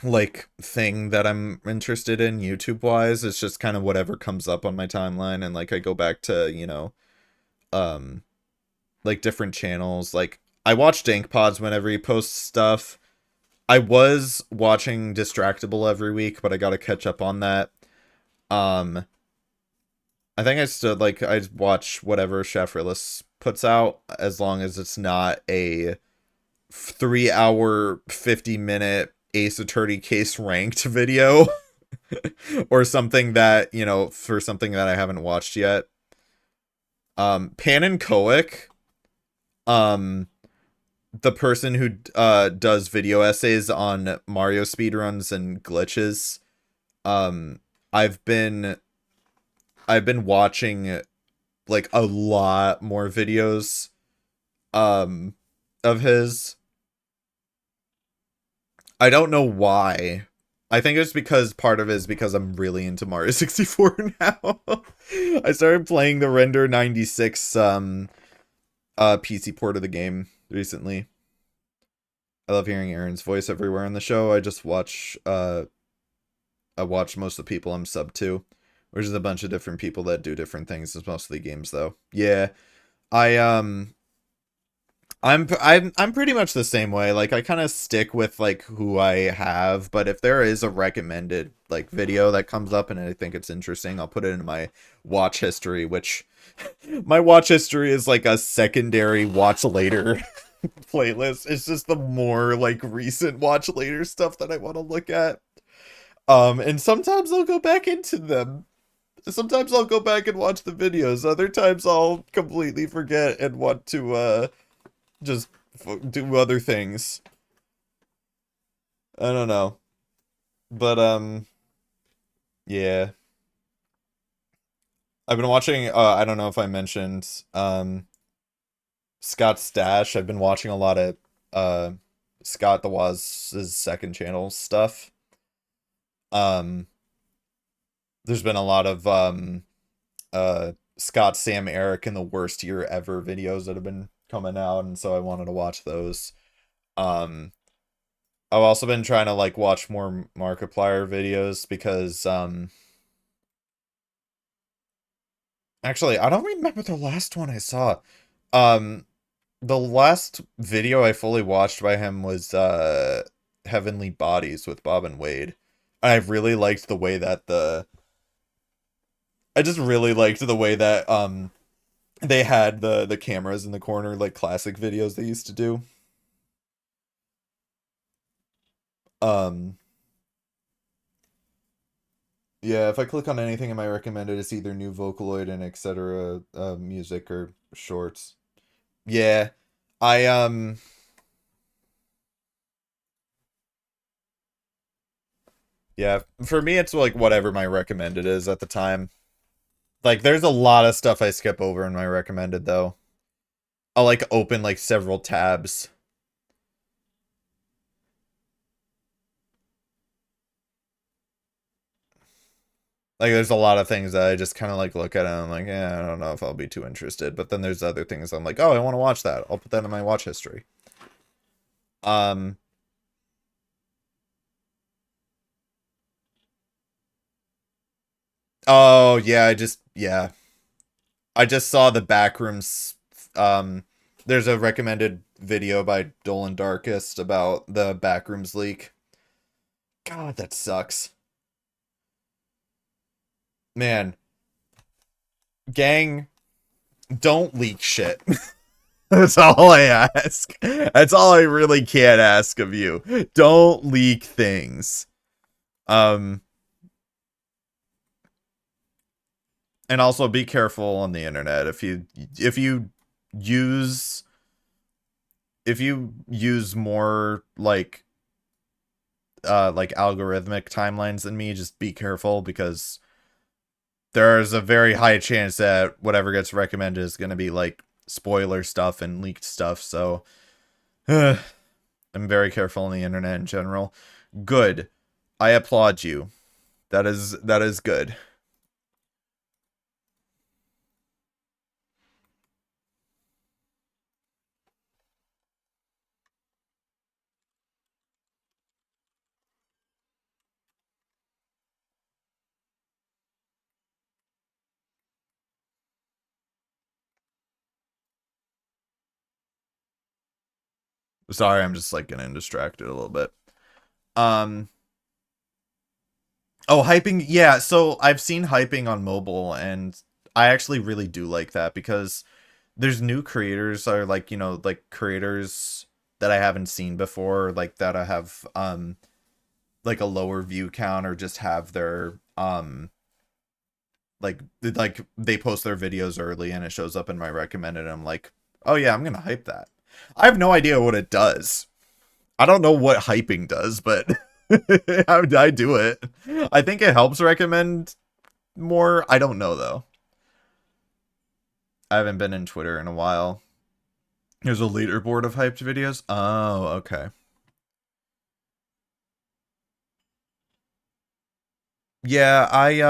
like thing that I'm interested in YouTube wise. It's just kind of whatever comes up on my timeline, and like I go back to, um like different channels. Like I watch Dank Pods whenever he posts stuff. I was watching Distractable every week, but I gotta catch up on that. Um I think I still like I watch whatever Chef Realist puts out, as long as it's not a 3 hour 50-minute Ace Attorney case ranked video or something that, for something that I haven't watched yet. Pan and Koic, um the person who does video essays on Mario speedruns and glitches. um I've been watching like a lot more videos um of his. I don't know why. I think it's because part of it is because I'm really into Mario 64 now. I started playing the Render 96 PC port of the game recently. I love hearing Aaron's voice everywhere on the show. I watch most of the people I'm sub to, which is a bunch of different people that do different things. It's mostly games though. Yeah. I I'm pretty much the same way. Like I kind of stick with like who I have, but if there is a recommended like video that comes up and I think it's interesting, I'll put it in my watch history, which my watch history is like a secondary watch later playlist. It's just the more like recent watch later stuff that I want to look at. And sometimes I'll go back into them. Sometimes I'll go back and watch the videos. Other times I'll completely forget and want to just do other things. I don't know. But yeah. I've been watching I don't know if I mentioned Scott Stash. I've been watching a lot of uh Scott the Waz's second channel stuff. Um there's been a lot of Scott, Sam, Eric in the worst year ever videos that have been coming out, and so I wanted to watch those. Um I've also been trying to like watch more Markiplier videos because actually I don't remember the last one I saw. Um the last video I fully watched by him was Heavenly Bodies with Bob and Wade. I really liked the way that I just really liked the way that they had the cameras in the corner, like classic videos they used to do. Um yeah, if I click on anything in my recommended, it's either new Vocaloid and etc. Music or shorts. Yeah. I yeah, for me it's like whatever my recommended is at the time. Like there's a lot of stuff I skip over in my recommended though. I'll like open like several tabs. Like there's a lot of things that I just kind of like look at and I'm like, yeah, I don't know if I'll be too interested. But then there's other things I'm like, oh, I want to watch that. I'll put that in my watch history. Um oh yeah, I just saw the backrooms. There's a recommended video by Dolan Darkest about the backrooms leak. God, that sucks. Man, gang, don't leak shit. That's all I ask. That's all I really can ask of you. Don't leak things. Um, and also be careful on the internet. If you use if you use more like algorithmic timelines than me, just be careful because there's a very high chance that whatever gets recommended is going to be like spoiler stuff and leaked stuff, so I'm very careful on the internet in general. Good. I applaud you. That is good. Sorry, I'm just like getting distracted a little bit. Um Oh, hyping. Yeah, so I've seen hyping on mobile, and I actually really do like that because there's new creators or like, like creators that I haven't seen before, like that I have like a lower view count or just have their like they post their videos early and it shows up in my recommended and I'm like, "Oh yeah, I'm going to hype that." I have no idea what it does. I don't know what hyping does, but I do it. I think it helps recommend more. I don't know though. I haven't been in Twitter in a while. There's a leaderboard of hyped videos. Oh, okay. Yeah, I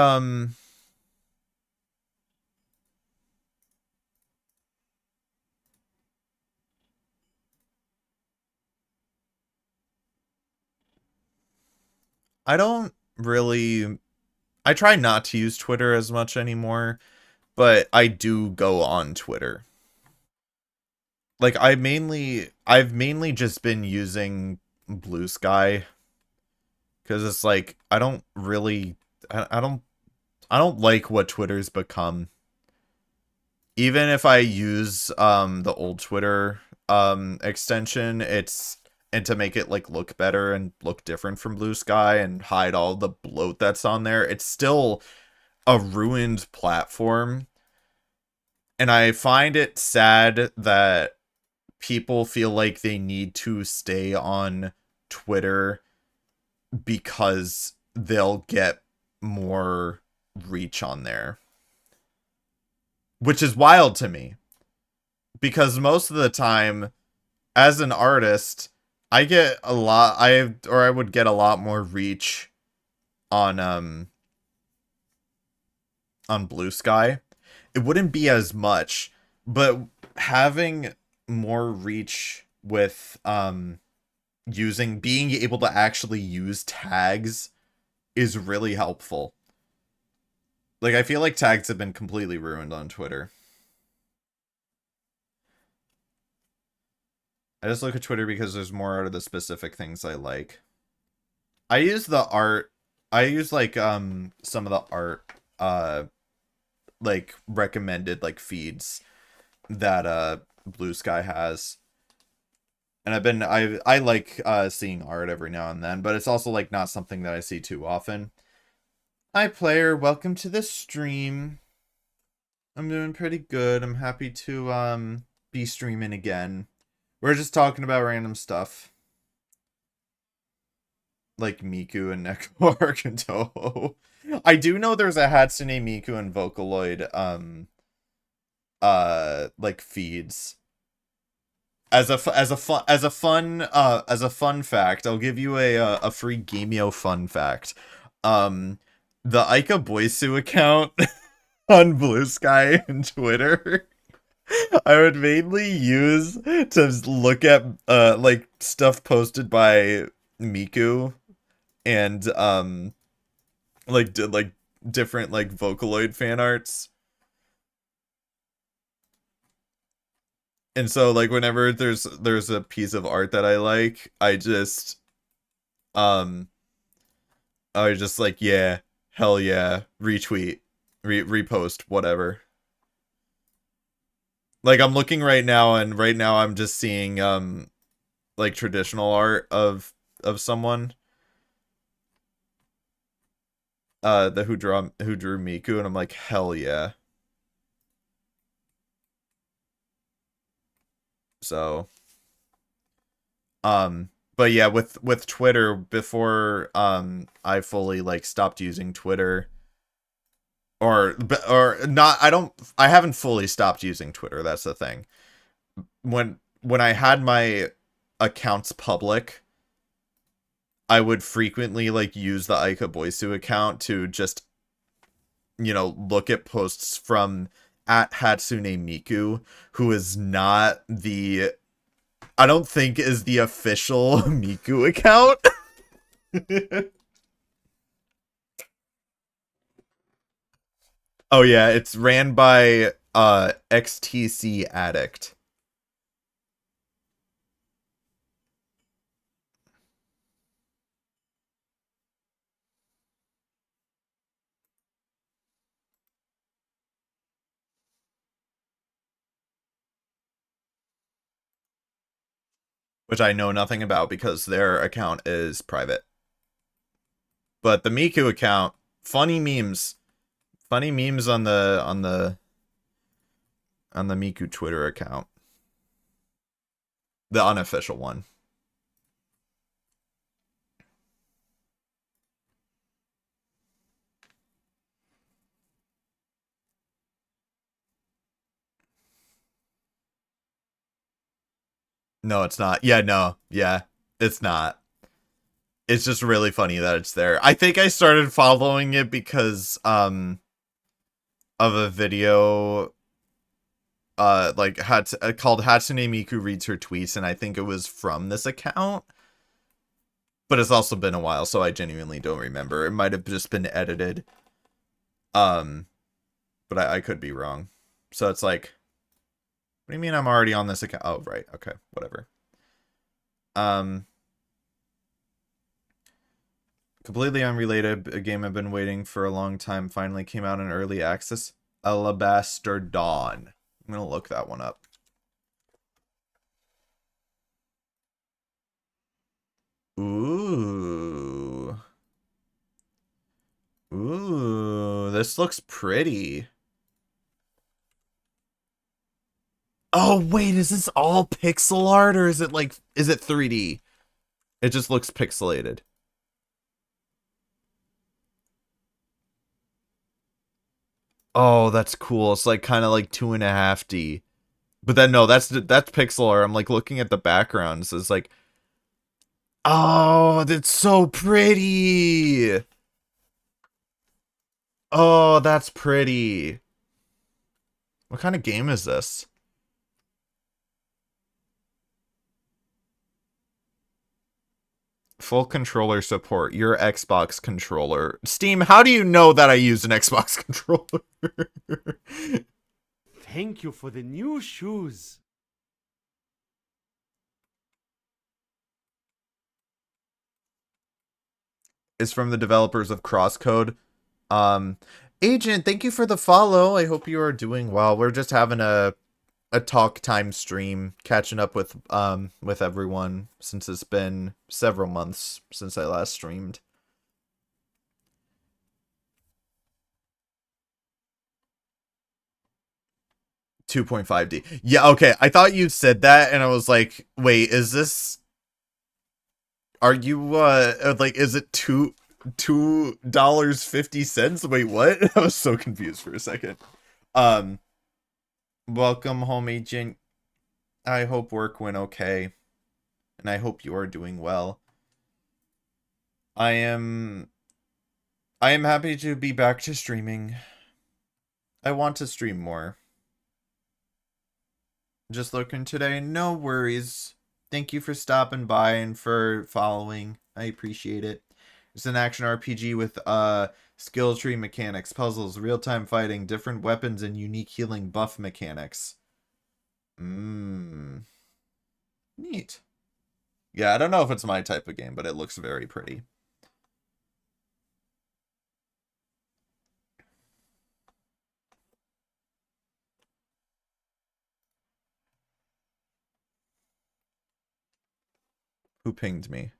don't really I try not to use Twitter as much anymore, but I do go on Twitter. Like I've mainly just been using Blue Sky because it's like I don't like what Twitter's become. Even if I use the old Twitter extension, it's and to make it like look better and look different from Blue Sky and hide all the bloat that's on there, it's still a ruined platform. And I find it sad that people feel like they need to stay on Twitter because they'll get more reach on there, which is wild to me because most of the time as an artist, I would get a lot more reach on on Blue Sky. It wouldn't be as much, but having more reach with using being able to actually use tags is really helpful. Like I feel like tags have been completely ruined on Twitter. I just look at Twitter because there's more out of the specific things I like. I use the art. I use like some of the art like recommended like feeds that Blue Sky has. And I like seeing art every now and then, but it's also like not something that I see too often. Hi player, welcome to the stream. I'm doing pretty good. I'm happy to be streaming again. We're just talking about random stuff. Like Miku and Neko Arc and Toho. I do know there's a Hatsune Miku and Vocaloid like feeds. As a fun fact, I'll give you a free Gameo fun fact. Um the Aika Boisu account on Blue Sky and Twitter I would mainly use to look at like stuff posted by Miku and like different like Vocaloid fan arts. And so like whenever there's a piece of art that I like, um I just like, yeah, hell yeah, retweet, repost, whatever. Like I'm looking right now and right now I'm just seeing like traditional art of someone the who drew Miku and I'm like, hell yeah. So but yeah, with Twitter before I fully like stopped using Twitter, or not. I haven't fully stopped using Twitter. That's the thing. When I had my accounts public, I would frequently like use the Aika Boisu account to just, look at posts from at Hatsune Miku, who is not the, I don't think is the official Miku account. Oh yeah, it's ran by XTC Addict. Which I know nothing about because their account is private. But the Miku account, funny memes. Funny memes on the Miku Twitter account. The unofficial one. No, it's not. Yeah, no. Yeah, it's not. It's just really funny that it's there. I think I started following it because of a video like called Hatsune Miku reads her tweets, and I think it was from this account. But it's also been a while, so I genuinely don't remember. It might have just been edited. Um but I could be wrong. So it's like, what do you mean I'm already on this account? Oh, right. Okay, whatever. Completely unrelated, a game I've been waiting for a long time finally came out in early access. Alabaster Dawn. I'm gonna look that one up. Ooh. Ooh, this looks pretty. Oh, wait, is this all pixel art or is it 3D? It just looks pixelated. Oh, that's cool. It's like kind of like 2.5D. But then no, that's pixel art. I'm like looking at the backgrounds. It's like, oh, that's so pretty. Oh, that's pretty. What kind of game is this? Full controller support. Your Xbox controller. Steam, how do you know that I use an Xbox controller? Thank you for the new shoes. Is from the developers of Crosscode. Um, Agent, thank you for the follow. I hope you are doing well. We're just having a talk time stream, catching up with everyone since it's been several months since I last streamed. 2.5D. Yeah, okay. I thought you said that and I was like, wait, is this, are you like, is it $2.50? Wait, what? I was so confused for a second. Um Welcome home, Agent. I hope work went okay, and I hope you are doing well. I am I am happy to be back to streaming. I want to stream more. Just looking today, no worries. Thank you for stopping by and for following. I appreciate it. It's an action RPG with skill tree mechanics, puzzles, real-time fighting, different weapons, and unique healing buff mechanics. Mmm. Neat. Yeah, I don't know if it's my type of game, but it looks very pretty. Who pinged me?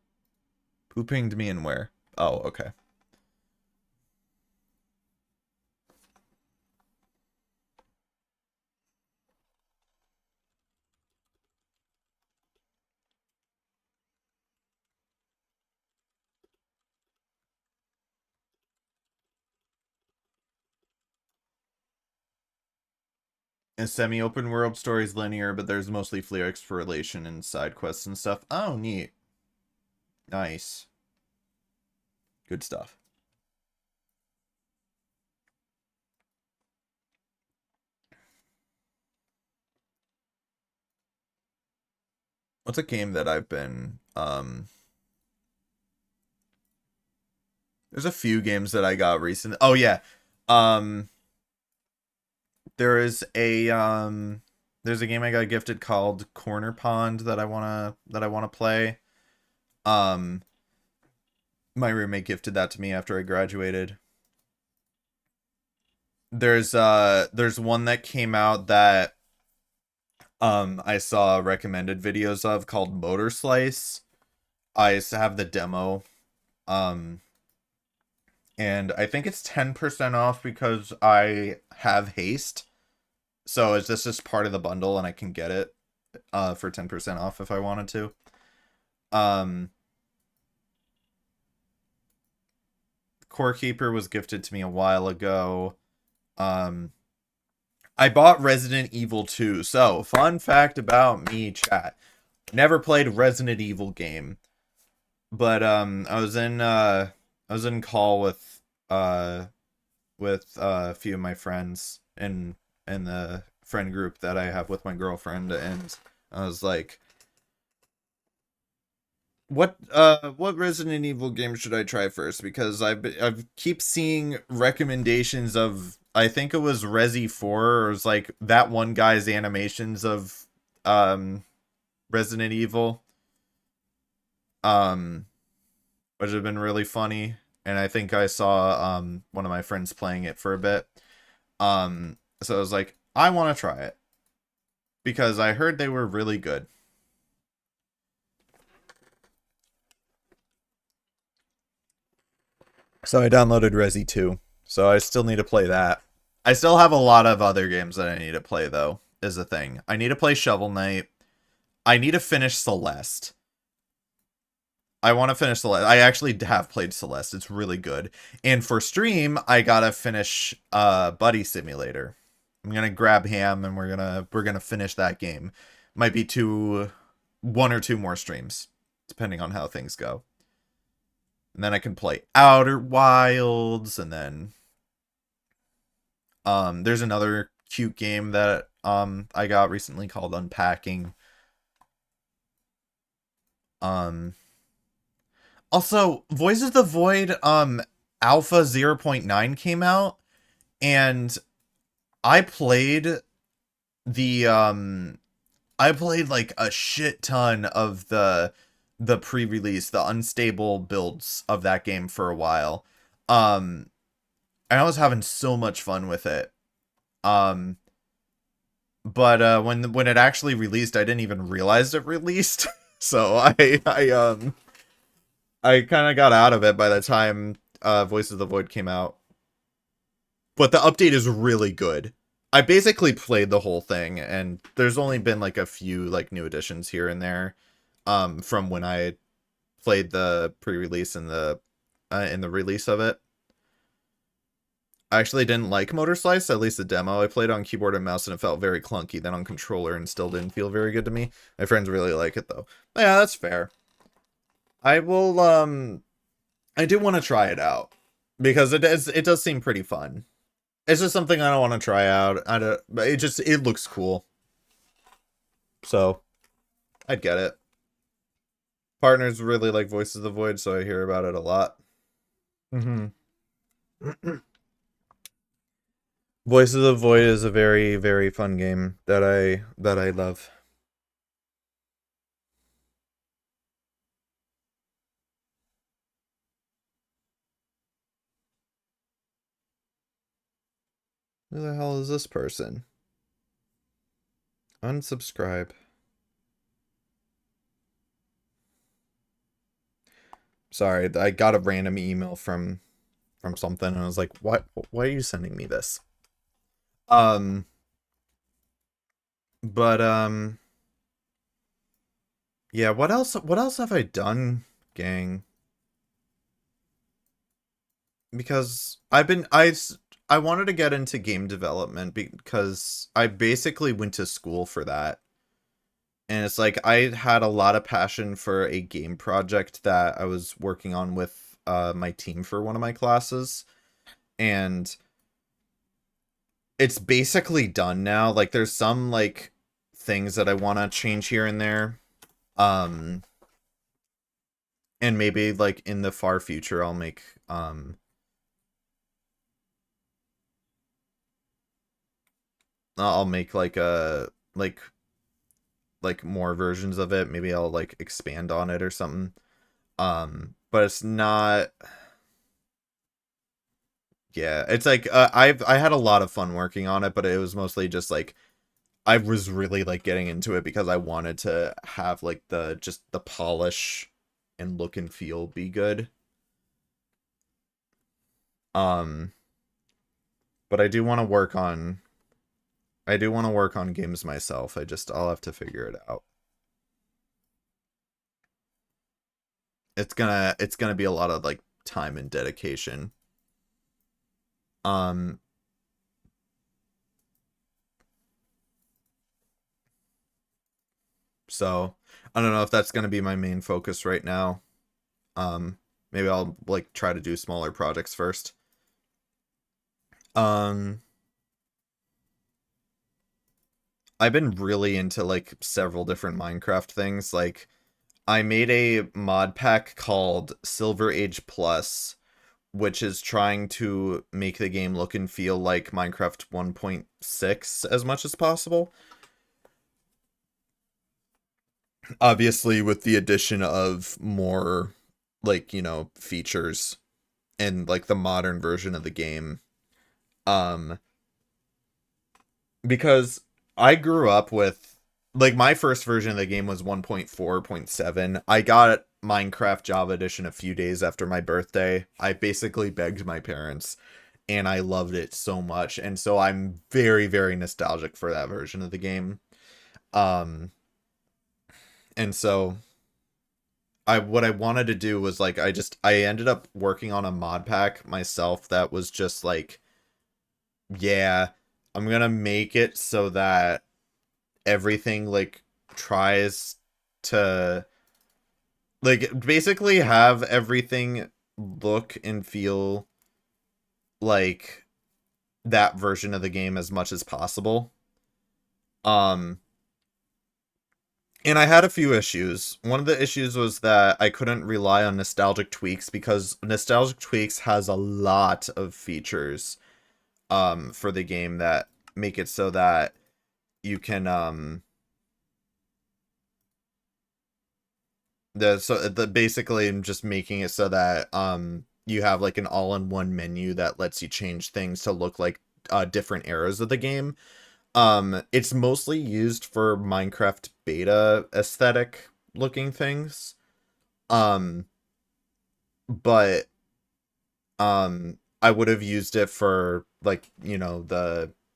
Who pinged me and where? Oh, okay. And semi-open world stories linear, but there's mostly free exploration and side quests and stuff. Oh, neat. Nice. Good stuff. What's a game that I've been there's a few games that I got recently. Oh yeah. Um there is a there's a game I got gifted called Corner Pond that I wanna play. Um my roommate gifted that to me after I graduated. There's one that came out that I saw recommended videos of called Motor Slice. I have the demo. Um and I think it's 10% off because I have haste. So is this just part of the bundle and I can get it for 10% off if I wanted to? Um Core Keeper was gifted to me a while ago. Um I bought Resident Evil 2. So, fun fact about me, chat. Never played a Resident Evil game. But I was in call with a few of my friends in the friend group that I have with my girlfriend, and I was like, what Resident Evil game should I try first? Because I've keep seeing recommendations of, I think it was Resi 4, or it was like that one guy's animations of Resident Evil, um which have been really funny. And I think I saw one of my friends playing it for a bit. So I was like, I want to try it because I heard they were really good. So I downloaded Resi 2. So I still need to play that. I still have a lot of other games that I need to play, though, is the thing. I need to play Shovel Knight. I need to finish Celeste. I want to finish Celeste. I actually have played Celeste. It's really good. And for stream, I gotta finish Buddy Simulator. I'm gonna grab Ham and we're gonna finish that game. Might be one or two more streams, depending on how things go. And then I can play Outer Wilds, and then there's another cute game that I got recently called Unpacking. Um Also, Voices of the Void Alpha 0.9 came out, and I played the I played like a shit ton of the pre-release, the unstable builds of that game for a while. Um and I was having so much fun with it. Um but when it actually released, I didn't even realize it released. So I kind of got out of it by the time Voices of the Void came out. But the update is really good. I basically played the whole thing, and there's only been like a few like new additions here and there from when I played the pre-release and the in the release of it. I actually didn't like Motor Slice, at least the demo. I played on keyboard and mouse and it felt very clunky, then on controller and still didn't feel very good to me. My friends really like it though. Yeah, that's fair. I will I do want to try it out because it does seem pretty fun. It's just something I don't want to try out. I don't, but it looks cool. So, I'd get it. Partners really like Voices of the Void, so I hear about it a lot. Mhm. Voices of the Void is a very, very fun game that I love. Who the hell is this person? Unsubscribe. Sorry, I got a random email from something and I was like, "What? Why are you sending me this?" Um, but yeah, what else have I done, gang? Because I wanted to get into game development because I basically went to school for that. And it's like I had a lot of passion for a game project that I was working on with my team for one of my classes. And it's basically done now. Like there's some like things that I want to change here and there. Um and maybe like in the far future I'll make like a like more versions of it. Maybe I'll like expand on it or something. But it's not. Yeah, it's like I had a lot of fun working on it, but it was mostly just like I was really like getting into it because I wanted to have like the just the polish and look and feel be good. Um, but I do want to work on games myself. I'll have to figure it out. It's gonna be a lot of like time and dedication. Um, so I don't know if that's gonna be my main focus right now. Maybe I'll like try to do smaller projects first. Um, I've been really into like several different Minecraft things. Like I made a mod pack called Silver Age Plus, which is trying to make the game look and feel like Minecraft 1.6 as much as possible. Obviously, with the addition of more, like, features and like the modern version of the game. Um, because I grew up with like my first version of the game was 1.4.7. I got Minecraft Java Edition a few days after my birthday. I basically begged my parents and I loved it so much. And so I'm very, very nostalgic for that version of the game. Um, and so what I wanted to do was like I ended up working on a mod pack myself that was just like, yeah, I'm gonna make it so that everything like tries to like basically have everything look and feel like that version of the game as much as possible. Um and I had a few issues. One of the issues was that I couldn't rely on nostalgic tweaks because nostalgic tweaks has a lot of features for the game that make it so that you can the basically I'm just making it so that you have like an all-in-one menu that lets you change things to look like different eras of the game. It's mostly used for Minecraft beta aesthetic looking things. Um, but I would have used it for like,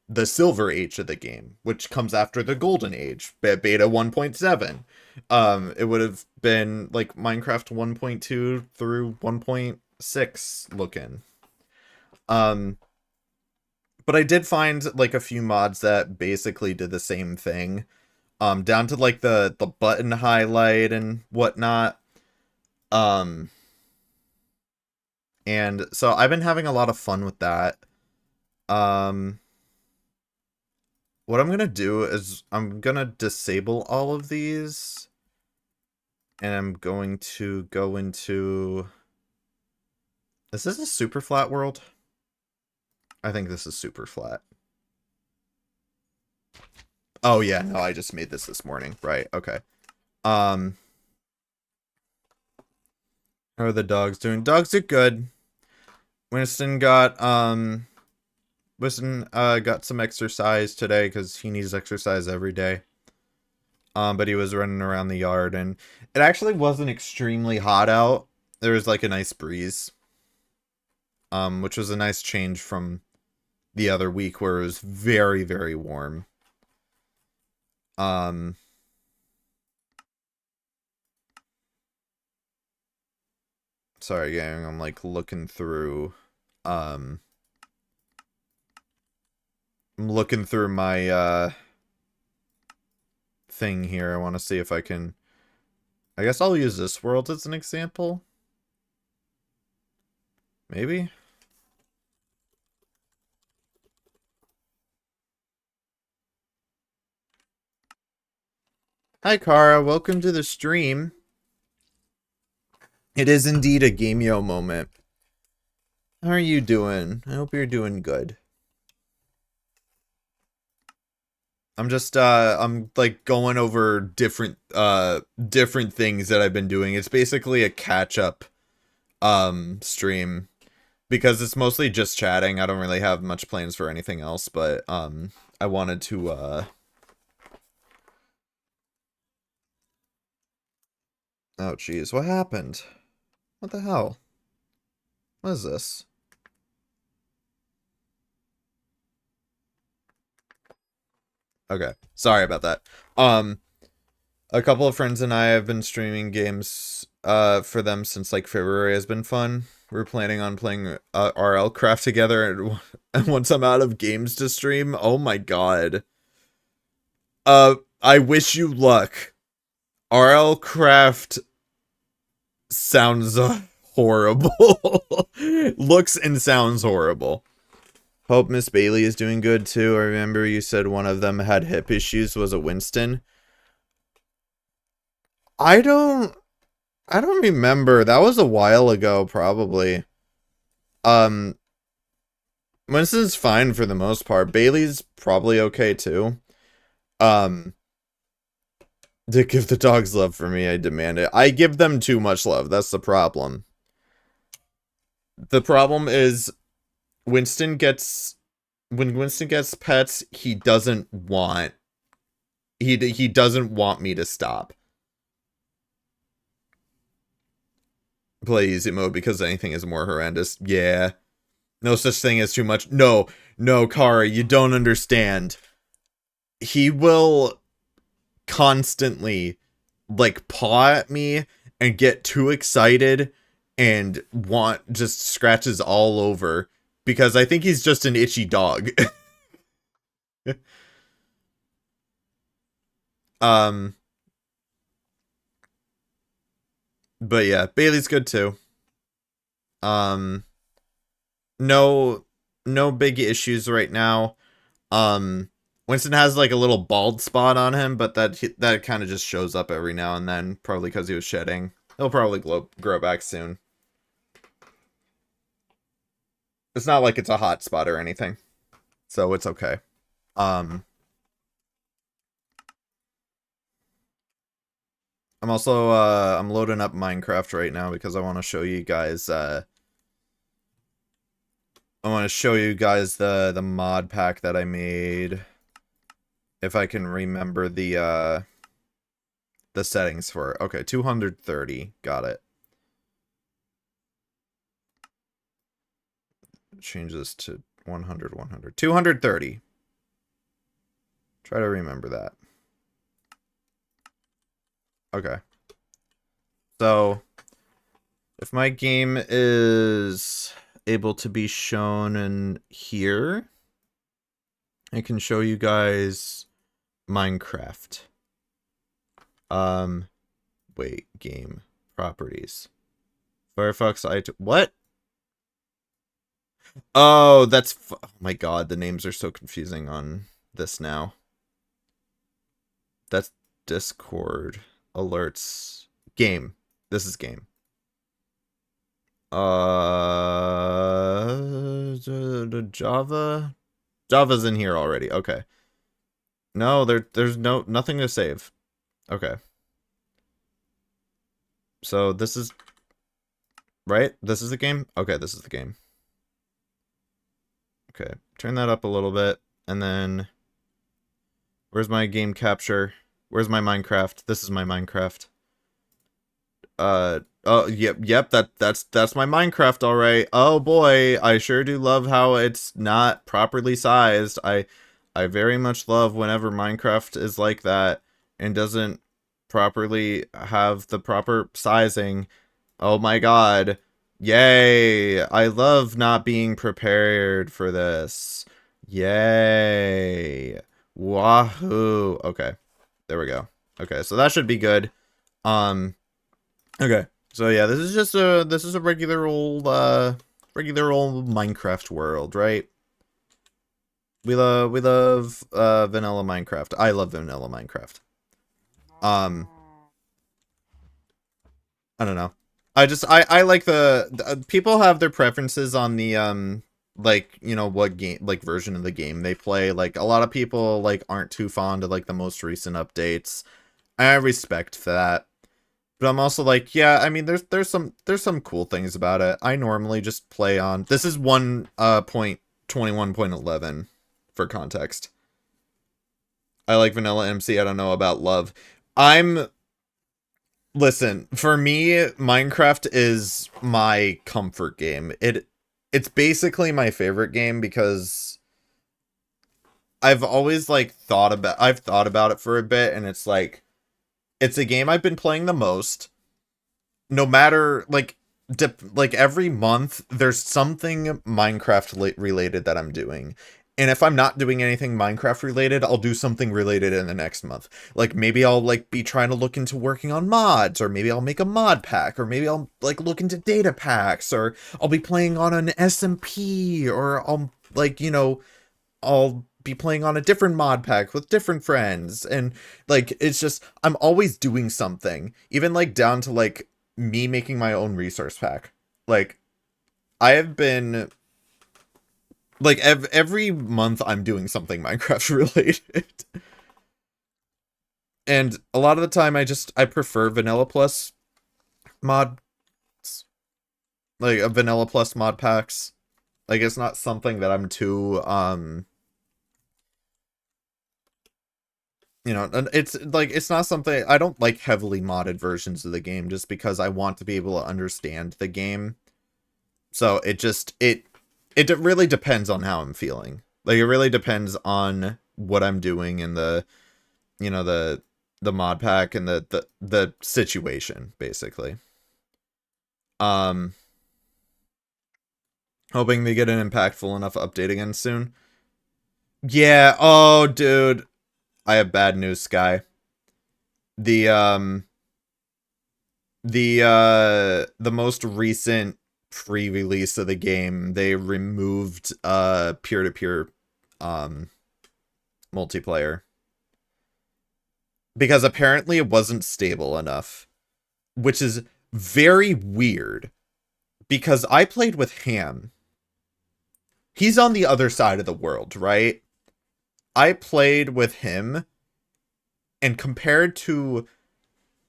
the silver age of the game, which comes after the golden age, beta 1.7. It would have been like Minecraft 1.2 through 1.6 looking. Um, but I did find like a few mods that basically did the same thing. Down to like the button highlight and whatnot. Um, and so I've been having a lot of fun with that. Um, what I'm gonna do is I'm gonna disable all of these, and I'm going to go into. Is this a super flat world? I think this is super flat. Oh yeah, no, I just made this morning. Right, okay. Um, how are the dogs doing? Dogs are good. Winston got got some exercise today because he needs exercise every day. But he was running around the yard, and it actually wasn't extremely hot out. There was like a nice breeze, which was a nice change from the other week where it was very, very warm. Um, sorry, gang, I'm like looking through, um, I'm looking through my thing here. I want to see if I can. I guess I'll use this world as an example. Maybe. Hi, Kara. Welcome to the stream. It is indeed a Gameo moment. How are you doing? I hope you're doing good. I'm just I'm like going over different things that I've been doing. It's basically a catch up stream because it's mostly just chatting. I don't really have much plans for anything else, but I wanted to oh geez, what happened? What the hell? What is this? Okay. Sorry about that. A couple of friends and I have been streaming games for them since like February has been fun. We're planning on playing RL Craft together and once I'm out of games to stream, oh my god. I wish you luck. RL Craft sounds horrible. Looks and sounds horrible. Hope Miss Bailey is doing good too. I remember you said one of them had hip issues. Was it Winston? I don't remember. That was a while ago, probably. Um, Winston's fine for the most part. Bailey's probably okay too. Um, to give the dogs love for me, I demand it. I give them too much love. That's the problem. The problem is Winston gets when Winston gets pets, he doesn't want he doesn't want me to stop. Play easy mode because anything is more horrendous. Yeah. No such thing as too much. No, Kara, you don't understand. He will constantly, like, paw at me and get too excited and want just scratches all over because I think he's just an itchy dog. um, but yeah, Bailey's good too. Um, no, no big issues right now. Winston has like a little bald spot on him, but that kind of just shows up every now and then, probably because he was shedding. He'll probably grow back soon. It's not like it's a hot spot or anything, so it's okay. Um, I'm also I'm loading up Minecraft right now because I want to show you guys the mod pack that I made. If I can remember the settings for it. Okay, 230. Got it. Change this to 100, 100. 230. Try to remember that. Okay. So, if my game is able to be shown in here, I can show you guys Minecraft. Wait, game properties. Firefox what? Oh, oh my god, the names are so confusing on this now. That's Discord alerts. Game. This is game. Java. Java's in here already. Okay. No, there's nothing to save. Okay. So this is right? This is the game? Okay, this is the game. Okay. Turn that up a little bit and then where's my game capture? Where's my Minecraft? This is my Minecraft. Oh, yep, that's my Minecraft, all right. Oh boy, I sure do love how it's not properly sized. I very much love whenever Minecraft is like that and doesn't properly have the proper sizing. Oh my god. Yay! I love not being prepared for this. Yay. Wahoo. Okay. There we go. Okay, so that should be good. Um, okay. So yeah, this is a regular old Minecraft world, right? We love vanilla Minecraft. I love vanilla Minecraft. Um, I don't know. I like people have their preferences on the like, you know, what game, like, version of the game they play. Like, a lot of people like aren't too fond of like the most recent updates. I respect that. But I'm also like, yeah, I mean, there's some cool things about it. I normally just play on, this is 1.21.11 for context. I like vanilla MC. I don't know about love. I'm Listen, for me, Minecraft is my comfort game. It's basically my favorite game because I've always like I've thought about it for a bit, and it's like it's a game I've been playing the most. No matter like every month there's something Minecraft related that I'm doing. And if I'm not doing anything Minecraft related, I'll do something related in the next month. Like, maybe I'll like be trying to look into working on mods, or maybe I'll make a mod pack, or maybe I'll like look into data packs, or I'll be playing on an SMP, or I'll like, you know, I'll be playing on a different mod pack with different friends. And like, it's just, I'm always doing something, even like down to like me making my own resource pack. Like, I have been like every month I'm doing something Minecraft related. And a lot of the time I prefer vanilla plus mod, like a vanilla plus mod packs. Like, it's not something that I'm too you know, and it's like, it's not something, I don't like heavily modded versions of the game just because I want to be able to understand the game. So it really depends on how I'm feeling. Like, it really depends on what I'm doing in the, you know, the mod pack and the situation, basically. Um Hoping they get an impactful enough update again soon. Yeah, oh dude, I have bad news, Sky. The the most recent pre-release of the game, they removed peer-to-peer um multiplayer because apparently it wasn't stable enough, which is very weird because I played with Ham. He's on the other side of the world, right? I played with him, and compared to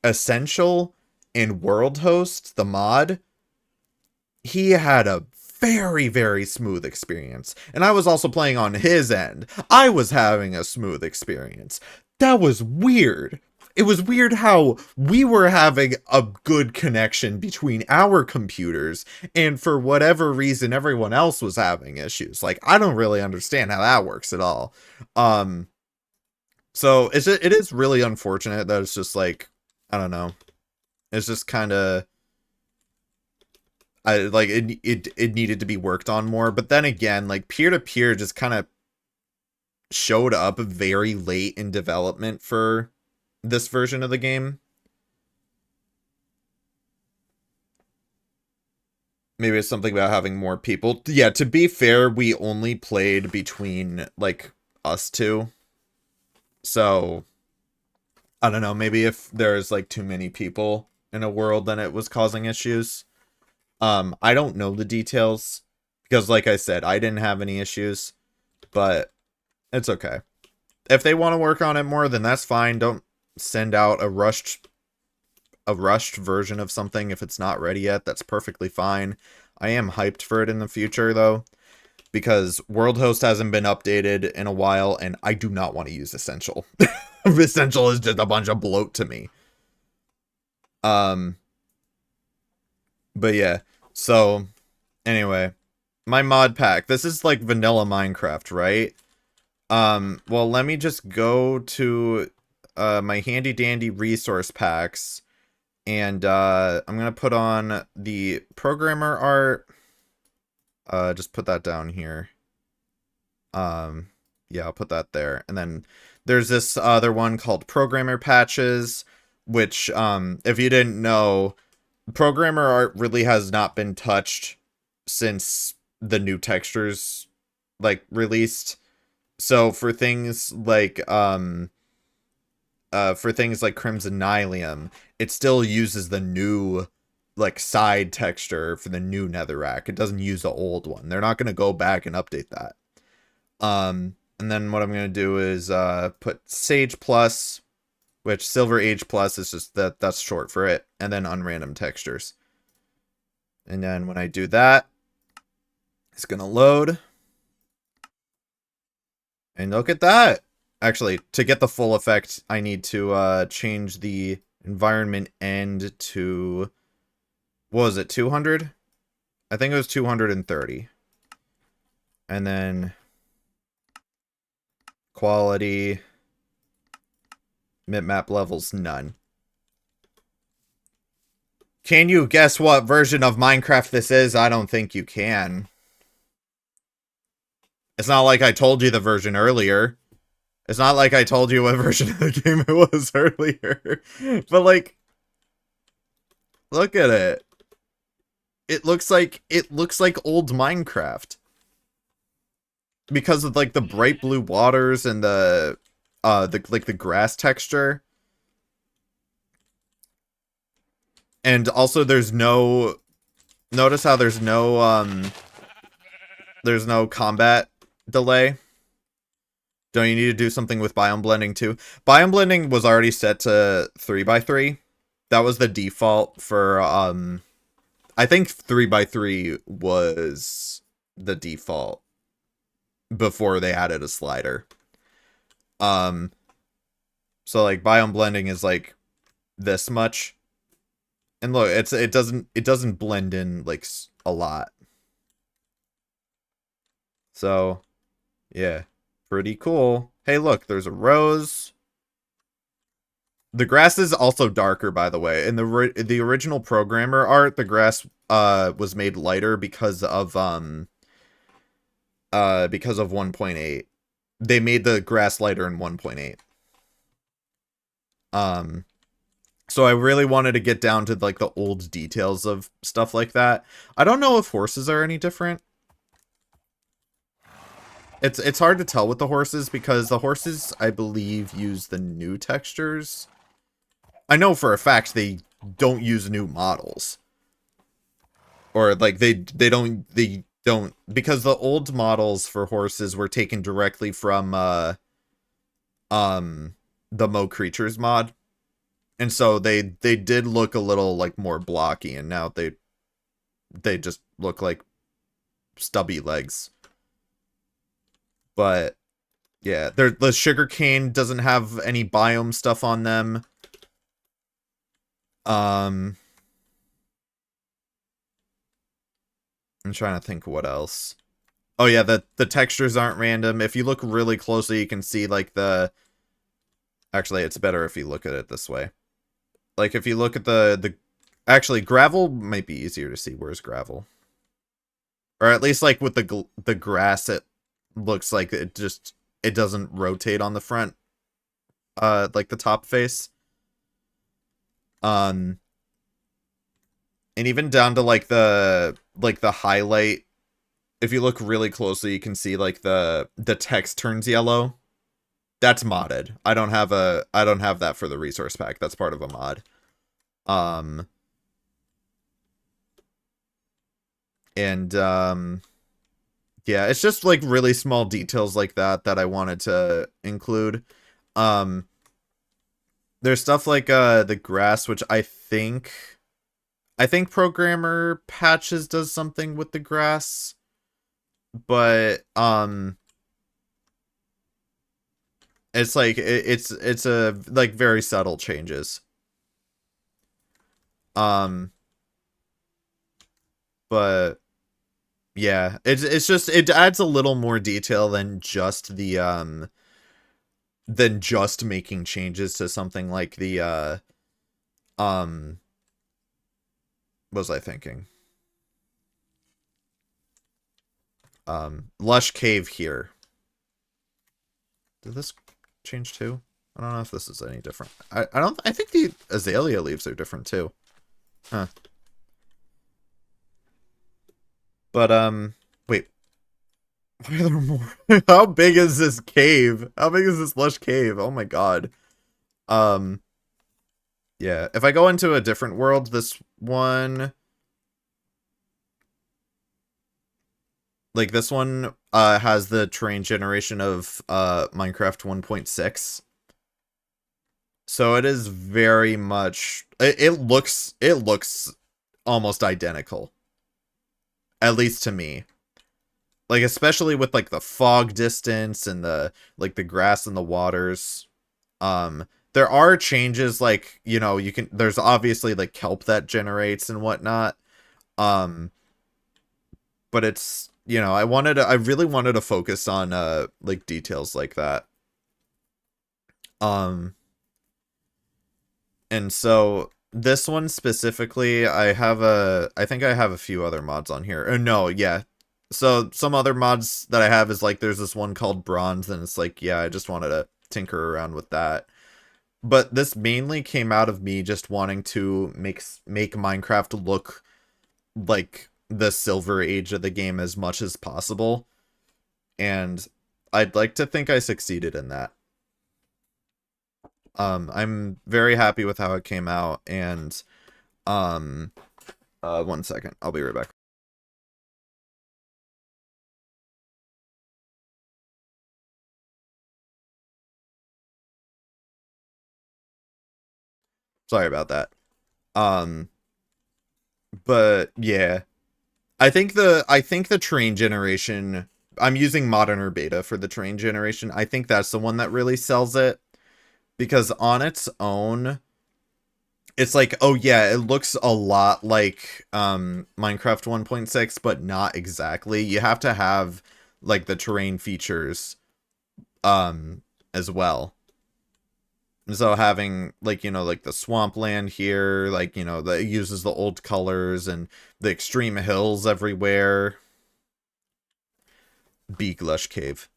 Essential and World Host, the mod, he had a very, very smooth experience. And I was also playing on his end. I was having a smooth experience. That was weird. It was weird how we were having a good connection between our computers, and for whatever reason, everyone else was having issues. Like, I don't really understand how that works at all. Um, so it is really unfortunate that it's just like, I don't know. It's just kind of, I like it needed to be worked on more. But then again, like, peer to peer just kind of showed up very late in development for this version of the game. Maybe it's something about having more people. Yeah, to be fair, we only played between like us two. So I don't know, maybe if there's like too many people in a world, then it was causing issues. I don't know the details because, like I said, I didn't have any issues, but it's okay. If they want to work on it more, then that's fine. Don't send out a rushed version of something if it's not ready yet. That's perfectly fine. I am hyped for it in the future though, because World Host hasn't been updated in a while, and I do not want to use Essential. Essential is just a bunch of bloat to me. Um, but yeah. So anyway, my mod pack. This is like vanilla Minecraft, right? Well, let me just go to my handy dandy resource packs, and I'm gonna put on the programmer art. Just put that down here. Yeah, I'll put that there. And then there's this other one called Programmer Patches, which, if you didn't know, programmer art really has not been touched since the new textures, like, released. So for things like Crimson Nylium, it still uses the new, like, side texture for the new Netherrack. It doesn't use the old one. They're not going to go back and update that. And then what I'm going to do is put Sage Plus, which Silver Age Plus is just that's short for it, and then unrandom textures. And then when I do that, it's going to load. And look at that. Actually, to get the full effect, I need to change the environment end to, what was it, 200? I think it was 230. And then quality, map levels, none. Can you guess what version of Minecraft this is? I don't think you can. It's not like I told you the version earlier. It's not like I told you what version of the game it was earlier. But, like, look at it. It looks like old Minecraft. Because of, like, the bright blue waters and the grass texture. And also there's no, notice how there's no combat delay. Don't you need to do something with biome blending too? Biome blending was already set to 3x3. That was the default for, I think 3x3 was the default before they added a slider. So, like, biome blending is, like, this much. And look, it doesn't blend in, like, a lot. So, yeah. Pretty cool. Hey, look, there's a rose. The grass is also darker, by the way. In the original programmer art, the grass was made lighter because of 1.8. They made the grass lighter in 1.8. So I really wanted to get down to, like, the old details of stuff like that. I don't know if horses are any different. It's hard to tell with the horses because the horses, I believe, use the new textures. I know for a fact they don't use new models. Or, like, they don't because the old models for horses were taken directly from the Mo Creatures mod. And so they did look a little, like, more blocky, and now they just look like stubby legs. But yeah, the sugarcane doesn't have any biome stuff on them. I'm trying to think what else. Oh yeah, the textures aren't random. If you look really closely, you can see, like, actually, it's better if you look at it this way. Like, if you look at actually, gravel might be easier to see. Where's gravel? Or at least, like, with the grass, it looks like it doesn't rotate on the front, like the top face. And even down to, like, the highlight, if you look really closely, you can see, like, the text turns yellow. That's modded. I don't have that for the resource pack. That's part of a mod. And yeah, it's just, like, really small details like that I wanted to include. There's stuff like the grass, which I think Programmer Patches does something with the grass, but it's like it's a, like, very subtle changes. But yeah, it's just, it adds a little more detail than just making changes to something like the what was I thinking? Lush Cave here. Did this change too? I don't know if this is any different. I think the azalea leaves are different too. Huh. But, wait. Why are there more? How big is this cave? How big is this lush cave? Oh my god. Um, yeah. If I go into a different world, this one... Like, this one, has the terrain generation of, Minecraft 1.6. So it is very much... It looks almost identical. At least to me. Like, especially with, like, the fog distance and the, like, the grass and the waters. There are changes, like, you know, there's obviously, like, kelp that generates and whatnot. But it's, you know, I really wanted to focus on, like, details like that. And so, this one specifically, I think I have a few other mods on here. No, yeah. So, some other mods that I have is, like, there's this one called Bronze, and it's like, yeah, I just wanted to tinker around with that. But this mainly came out of me just wanting to make Minecraft look like the Silver Age of the game as much as possible. And I'd like to think I succeeded in that. I'm very happy with how it came out, and, 1 second, I'll be right back. Sorry about that. But yeah, I think the terrain generation, I'm using modern or beta for the terrain generation. I think that's the one that really sells it, because on its own, it's like, oh yeah, it looks a lot like Minecraft 1.6, but not exactly. You have to have like the terrain features as well. So having, like, you know, like the swampland here, like, you know, that uses the old colors and the extreme hills everywhere. Big lush cave.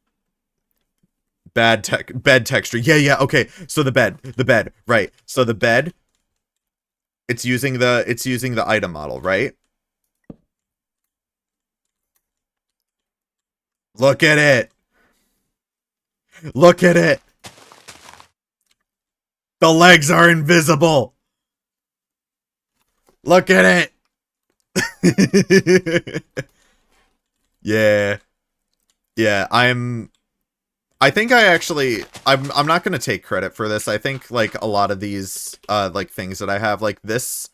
Bad texture. Yeah, okay. So the bed, right. So the bed, it's using the item model, right? Look at it. Look at it. The legs are invisible. Look at it. Yeah. Yeah, I think I'm not going to take credit for this. I think like a lot of these like things that I have, like this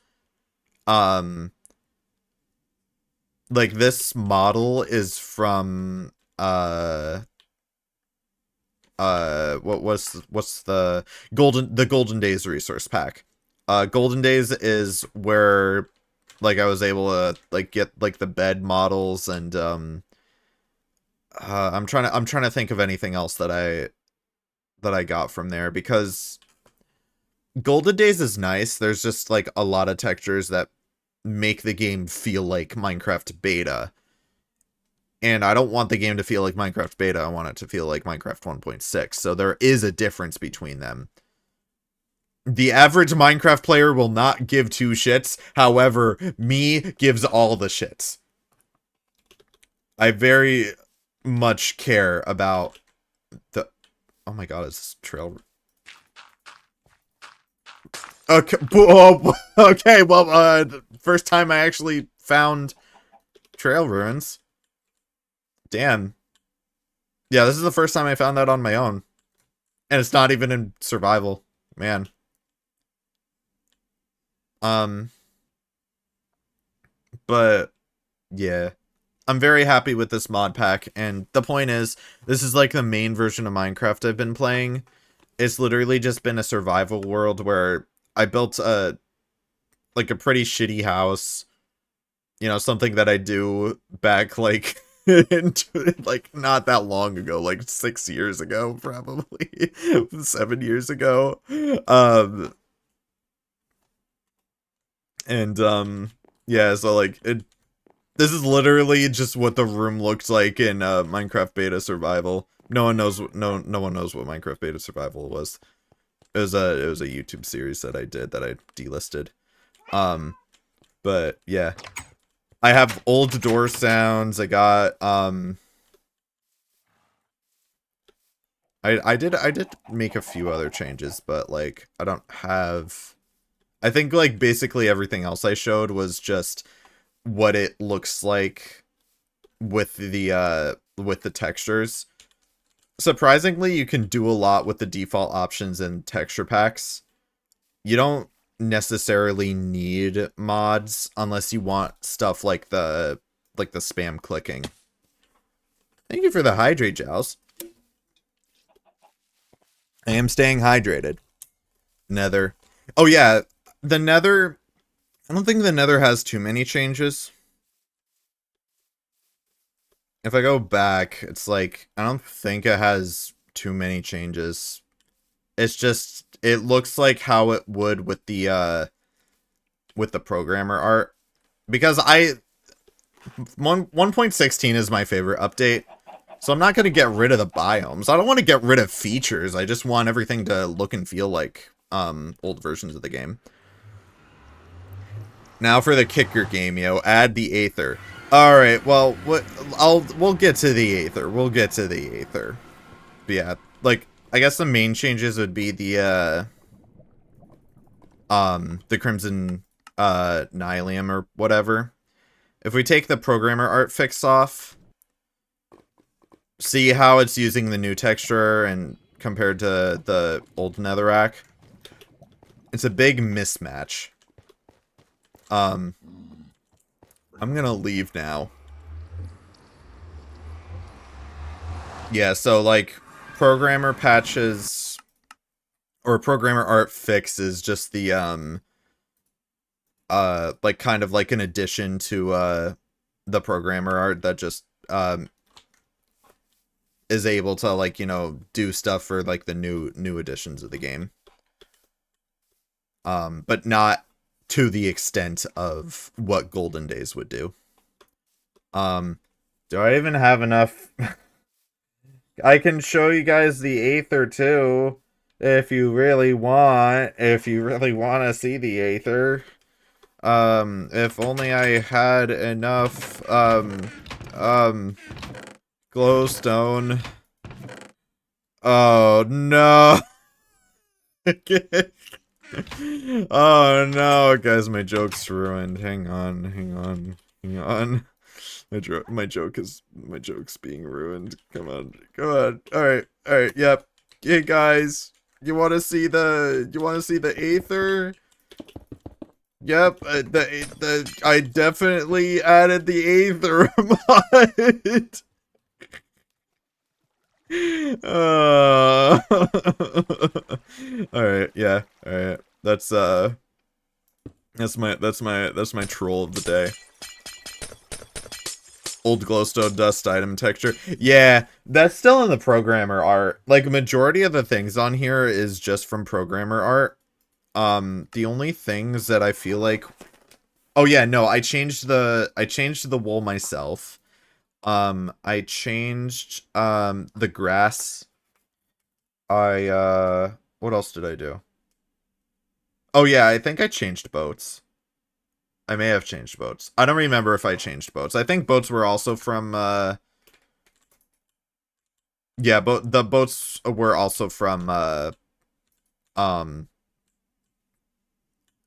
model is from what's the Golden Days resource pack. Golden Days is where like I was able to like get like the bed models, and I'm trying to think of anything else that I got from there, because Golden Days is nice. There's just like a lot of textures that make the game feel like Minecraft beta. And I don't want the game to feel like Minecraft beta. I want it to feel like Minecraft 1.6. So there is a difference between them. The average Minecraft player will not give two shits. However, me gives all the shits. I very much care about the... Oh my god, is this trail... Okay, okay, well, first time I actually found trail ruins. Damn. Yeah, this is the first time I found that on my own. And it's not even in survival. Man. But, yeah. I'm very happy with this mod pack, and the point is, this is like the main version of Minecraft I've been playing. It's literally just been a survival world where I built a pretty shitty house. You know, something that I do back like into, like not that long ago, like 6 years ago, probably 7 years ago. Yeah, so like this is literally just what the room looked like in Minecraft beta survival. No one knows. No one knows what Minecraft Beta Survival was. It was a YouTube series that I did that I delisted. But yeah, I have old door sounds. I got I did make a few other changes, but like I don't have. I think like basically everything else I showed was just what it looks like with the textures. Surprisingly, you can do a lot with the default options and texture packs. You don't necessarily need mods unless you want stuff like the spam clicking. Thank you for the hydrate, Giles. I am staying hydrated. Nether. Oh yeah, the Nether. I don't think the Nether has too many changes. If I go back, it's like I don't think it has too many changes. It's just it looks like how it would with the programmer art. Because 1.16 is my favorite update. So I'm not going to get rid of the biomes. I don't want to get rid of features. I just want everything to look and feel like old versions of the game. Now for the kicker, Gameo, add the Aether. All right, well, we'll get to the Aether. We'll get to the Aether. But yeah, like I guess the main changes would be the Crimson Nylium or whatever. If we take the programmer art fix off, see how it's using the new texture and compared to the old Netherrack. It's a big mismatch. I'm gonna leave now. Yeah, so like programmer patches or programmer art fix is just the like kind of like an addition to the programmer art that just is able to like, you know, do stuff for like the new editions of the game. But not to the extent of what Golden Days would do. Do I even have enough? I can show you guys the Aether too, if you really want. If you really want to see the Aether. If only I had enough, glowstone. Oh no! Oh no, guys, my joke's ruined. Hang on, hang on, hang on. My joke's being ruined. Come on, come on. All right, yep. Hey guys, you want to see the Aether? Yep, I definitely added the Aether mod. All right, yeah, all right. That's my troll of the day. Old glowstone dust item texture. Yeah, that's still in the programmer art. Like majority of the things on here is just from programmer art. The only things that I feel like, oh yeah, no, I changed the wool myself. I changed the grass. What else did I do? Oh yeah, I think I changed boats. I may have changed boats. I don't remember if I changed boats. I think boats were also from yeah, the boats were also from um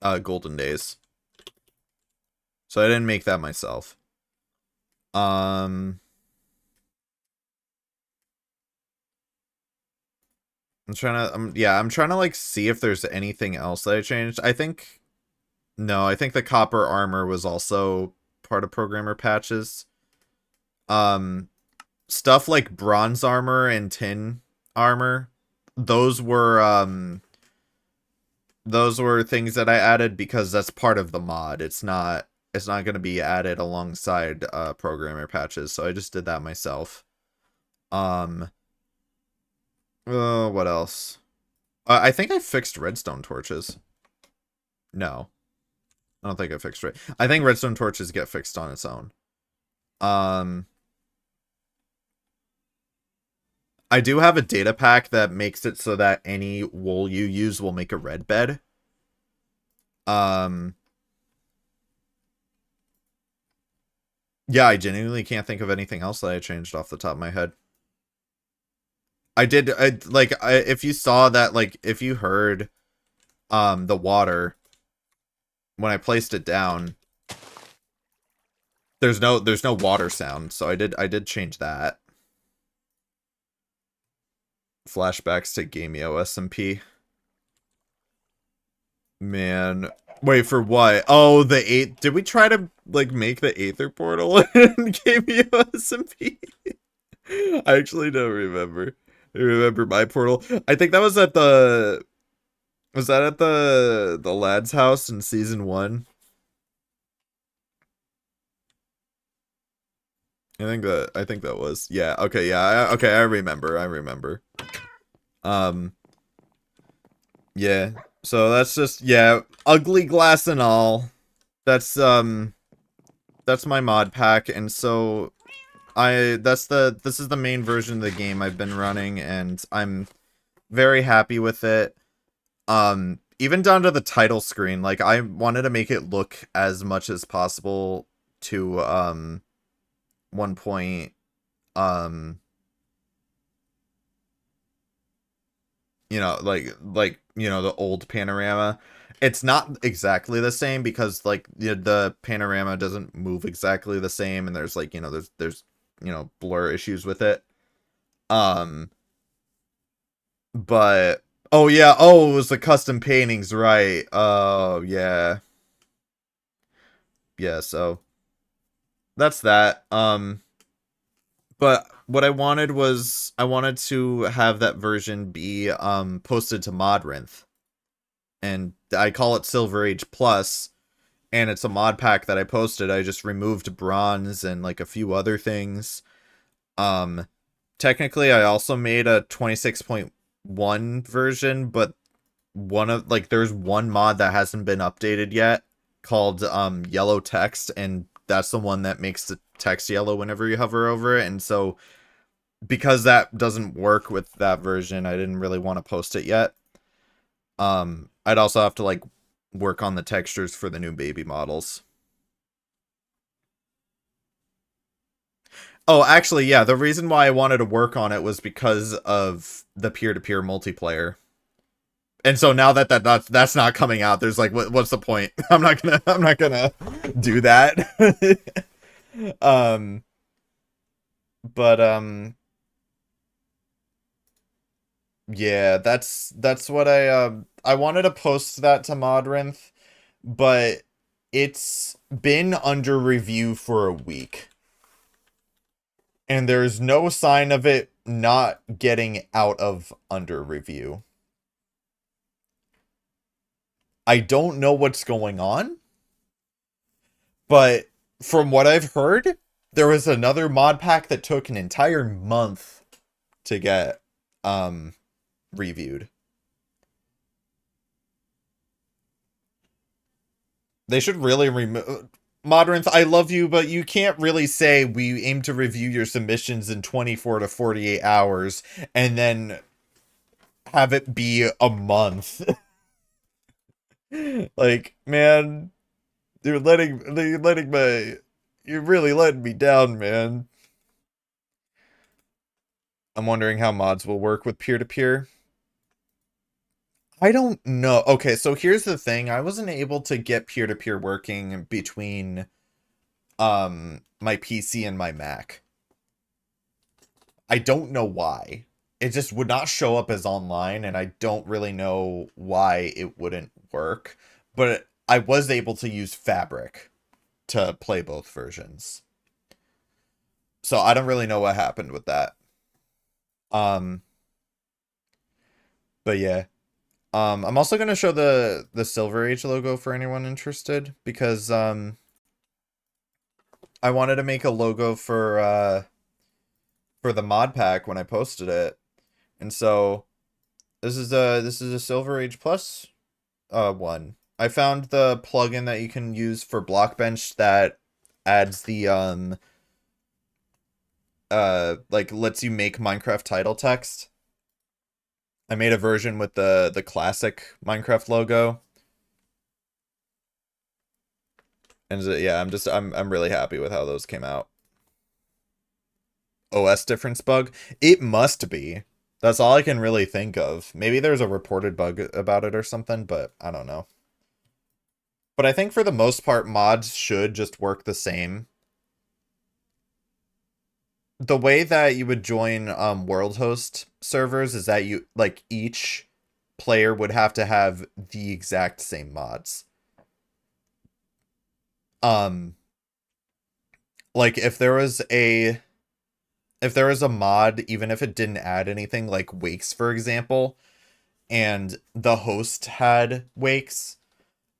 Golden Days. So I didn't make that myself. I'm trying to like see if there's anything else that I changed. No, I think the copper armor was also part of programmer patches. Um Stuff like bronze armor and tin armor, those were things that I added because that's part of the mod. It's not going to be added alongside programmer patches, so I just did that myself. Um what else? I think I fixed redstone torches. No, I don't think I fixed it. I think redstone torches get fixed on its own. Um I do have a data pack that makes it so that any wool you use will make a red bed. Um, yeah, I genuinely can't think of anything else that I changed off the top of my head. If you saw that, like, if you heard, the water, when I placed it down, there's no water sound, so I did change that. Flashbacks to Gameo SMP. Man. Wait, for what? Oh, the 8th. Did we try to, like, make the Aether portal in Gameo SMP? I actually don't remember. I remember my portal. I think that was at the... Was that at the lad's house in season 1? I think that was. Yeah, okay, yeah. Okay, I remember. I remember. Um yeah. So that's just, yeah, ugly glass and all. That's that's my mod pack, and so this is the main version of the game I've been running, and I'm very happy with it. Even down to the title screen, like, I wanted to make it look as much as possible to one point, you know, you know, the old panorama. It's not exactly the same because, like, the panorama doesn't move exactly the same, and there's, like, you know, there's you know, blur issues with it. Um, but oh yeah, oh, it was the custom paintings, right? Oh yeah, yeah. So that's that. But what I wanted was I wanted to have that version be posted to Modrinth, and I call it Silver Age Plus, and it's a mod pack that I posted. I just removed bronze and, like, a few other things. Um, Technically, I also made a 26.1 version, but there's one mod that hasn't been updated yet called yellow text, and that's the one that makes the text yellow whenever you hover over it. And so because that doesn't work with that version, I didn't really want to post it yet. I'd also have to, like, work on the textures for the new baby models. Oh, actually, yeah, the reason why I wanted to work on it was because of the peer-to-peer multiplayer. And so now that's not coming out, there's, like, what's the point? I'm not gonna do that. um but yeah, that's what I wanted to post that to Modrinth, but it's been under review for a week. And there's no sign of it not getting out of under review. I don't know what's going on, but from what I've heard, there was another mod pack that took an entire month to get reviewed. They should really remove Modrinth, I love you, but you can't really say we aim to review your submissions in 24 to 48 hours and then have it be a month. Like, man, you're really letting me down, man. I'm wondering how mods will work with peer-to-peer. I don't know. Okay, so here's the thing. I wasn't able to get peer-to-peer working between my PC and my Mac. I don't know why. It just would not show up as online, and I don't really know why it wouldn't work. But I was able to use Fabric to play both versions. So I don't really know what happened with that. Um, but yeah. I'm also gonna show the Silver Age logo for anyone interested, because I wanted to make a logo for the mod pack when I posted it. And so this is a Silver Age Plus one. I found the plugin that you can use for Blockbench that adds the like lets you make Minecraft title text. I made a version with the classic Minecraft logo. And yeah, I'm really happy with how those came out. OS difference bug? It must be. That's all I can really think of. Maybe there's a reported bug about it or something, but I don't know. But I think for the most part, mods should just work the same. The way that you would join world host servers is that you like each player would have to have the exact same mods. Um like if there was a mod, even if it didn't add anything like wakes, for example, and the host had wakes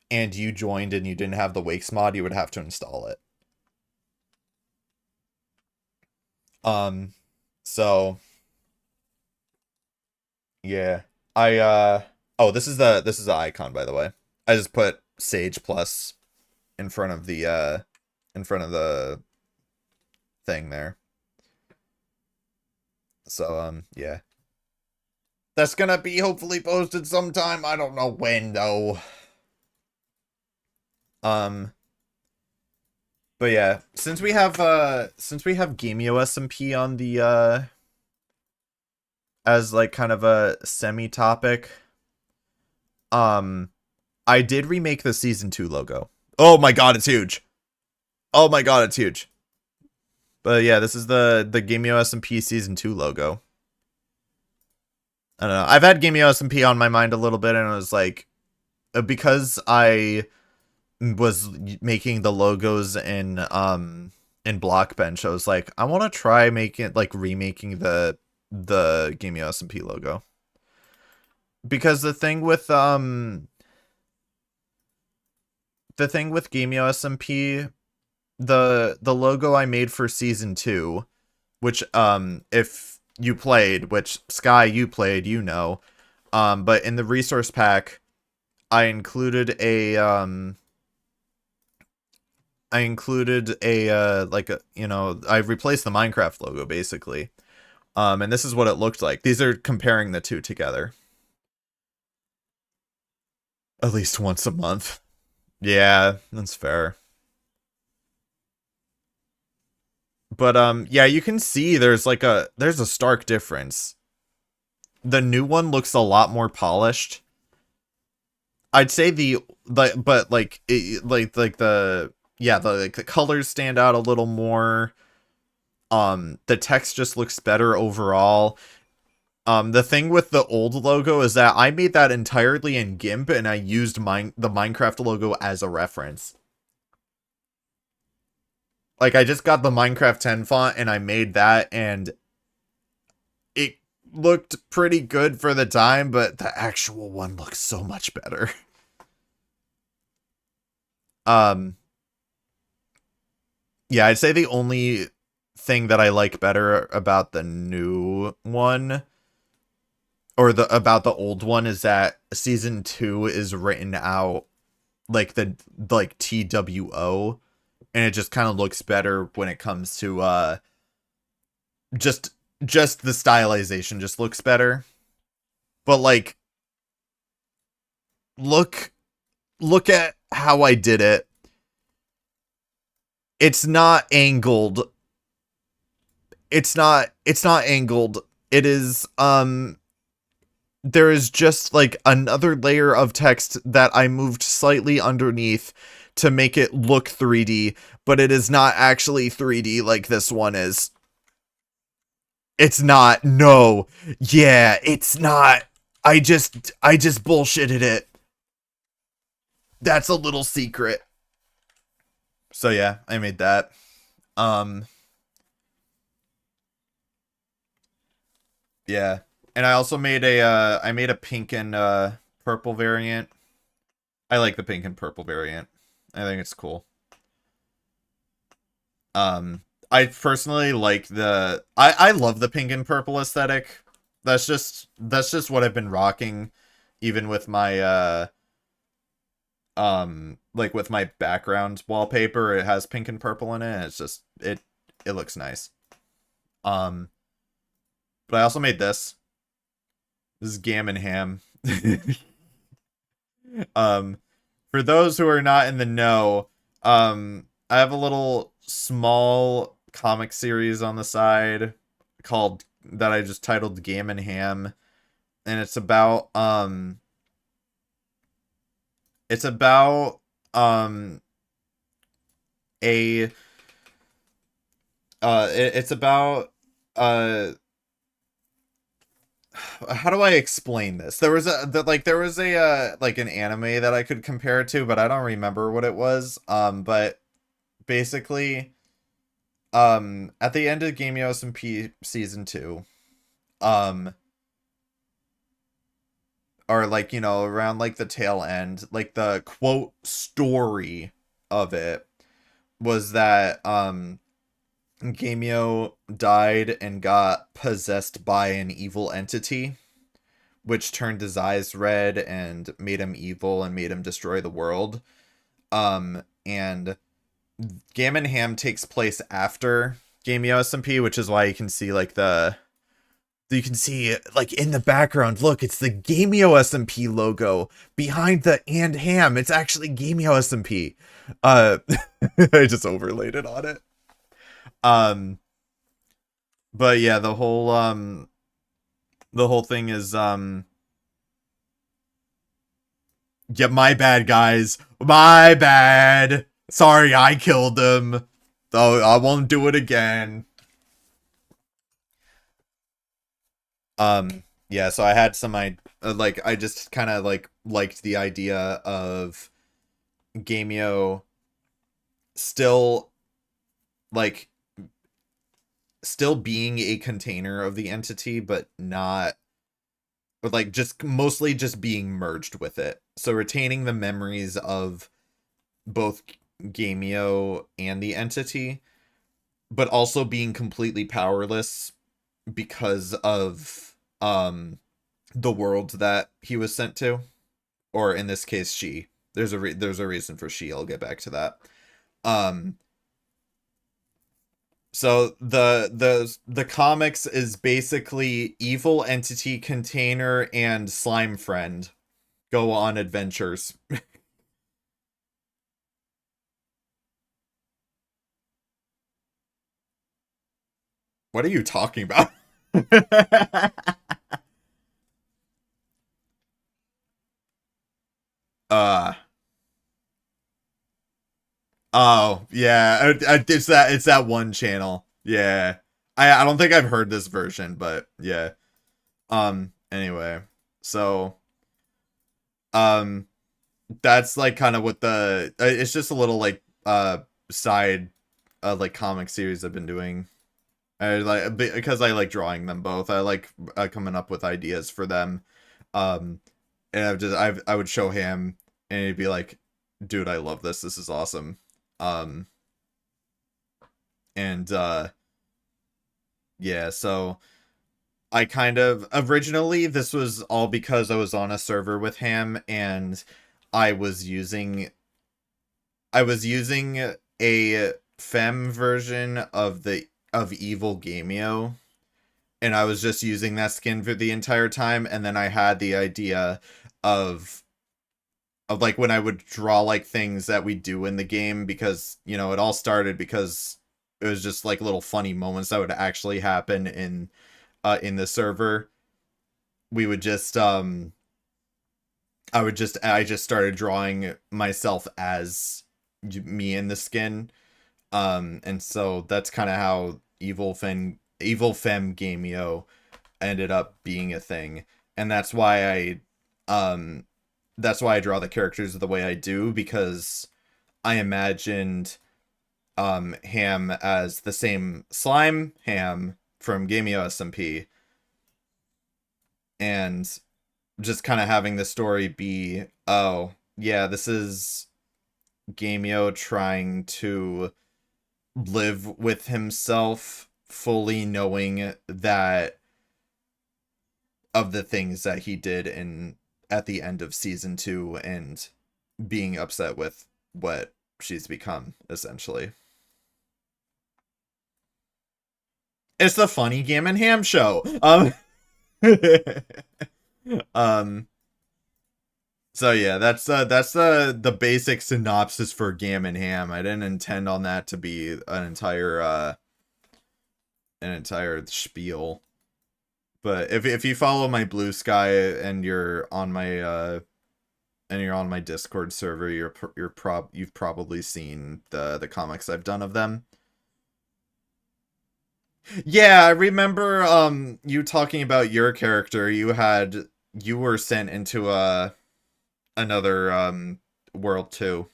and you joined and you didn't have the wakes mod, you would have to install it. Um so yeah. I oh, this is the icon, by the way. I just put Sage Plus in front of the thing there. So yeah. That's gonna be hopefully posted sometime. I don't know when though. Um but yeah, since we have Gameo SMP on the as like kind of a semi topic, um I did remake the season 2 logo. Oh my god, it's huge. Oh my god, it's huge. But yeah, this is the Gameo SMP season 2 logo. I don't know. I've had Gameo SMP on my mind a little bit, and it was like because I was making the logos in Blockbench, I was like, I want to try making like remaking the Gameo SMP logo. Because the thing with Gameo SMP, the logo I made for season 2, which if you played, which Sky you played, you know, but in the resource pack I included a like a, you know, I replaced the Minecraft logo basically. And this is what it looked like. These are comparing the two together. At least once a month. Yeah, that's fair. But yeah, you can see there's a stark difference. The new one looks a lot more polished. I'd say but like like the yeah, the colors stand out a little more. The text just looks better overall. The thing with the old logo is that I made that entirely in GIMP and I used the Minecraft logo as a reference. Like I just got the Minecraft 10 font and I made that, and it looked pretty good for the time, but the actual one looks so much better. Um yeah, I'd say the only thing that I like better about the new one or the about the old one is that season 2 is written out like the like TWO, and it just kind of looks better when it comes to just just the stylization just looks better. But like look look at how I did it. It's not angled. It's not angled. It is there is just like another layer of text that I moved slightly underneath to make it look 3D, but it is not actually 3D like this one is. It's not. No. Yeah, it's not. I just bullshitted it. That's a little secret. So yeah, I made that. Um yeah. And I also made I made a pink and purple variant. I like the pink and purple variant. I think it's cool. Um, I personally like I love the pink and purple aesthetic. That's just what I've been rocking, even with my like with my background wallpaper. It has pink and purple in it. It's just it looks nice. Um, but I also made this. This is Gammon Ham. um, for those who are not in the know, I have a little small comic series on the side called that I just titled Gammon Ham, and it's about a it's about uh how do I explain this? There was a like an anime that I could compare it to, but I don't remember what it was. But basically, at the end of Gameo SMP season 2, um or like, around like the tail end, like the quote story of it was that Gameo died and got possessed by an evil entity, which turned his eyes red and made him evil and made him destroy the world. And Gammon Ham takes place after Gameo SMP, which is why you can see like in the background, look, it's the Gameo SMP logo behind the and ham. It's actually Gameo SMP. Uh I just overlaid it on it. Um but yeah, the whole thing is yeah, my bad, guys. My bad. Sorry, I killed him. Oh, I won't do it again. Yeah, so I had like, I just kind of like liked the idea of Gameo still like still being a container of the entity, but not, but like just mostly just being merged with it. So retaining the memories of both Gameo and the entity, but also being completely powerless because of the world that he was sent to, or in this case she. There's a reason for she. I'll get back to that. Um so the comics is basically evil entity container and slime friend go on adventures. What are you talking about? uh oh yeah, it's that one channel. Yeah, I don't think I've heard this version, but yeah. Anyway, so um that's like kind of what the it's just a little like side like comic series I've been doing. I like because I like drawing them both. I like coming up with ideas for them. Um and I would show him and he'd be like, "Dude, I love this. This is awesome." Um and yeah, so I kind of originally this was all because I was on a server with him and I was using I was using a fem version of evil Gameo, and I was just using that skin for the entire time, and then I had the idea of like when I would draw like things that we do in the game, because it all started because it was just like little funny moments that would actually happen in the server. We would just I just started drawing myself as me in the skin. And so that's kind of how Evil Femme Gameo ended up being a thing. And um that's why I draw the characters the way I do, because I imagined Ham as the same slime Ham from Gameo SMP, and just kind of having the story be, oh yeah, this is Gameo trying to live with himself, fully knowing that of the things that he did in at the end of season 2, and being upset with what she's become, essentially. It's the funny Gam and Ham show. Um so yeah, that's the basic synopsis for Gam and Ham. I didn't intend on that to be an entire spiel. But if you follow my Blue Sky and you're on my Discord server, you've probably seen the comics I've done of them. Yeah, I remember you talking about your character. You were sent into another world too.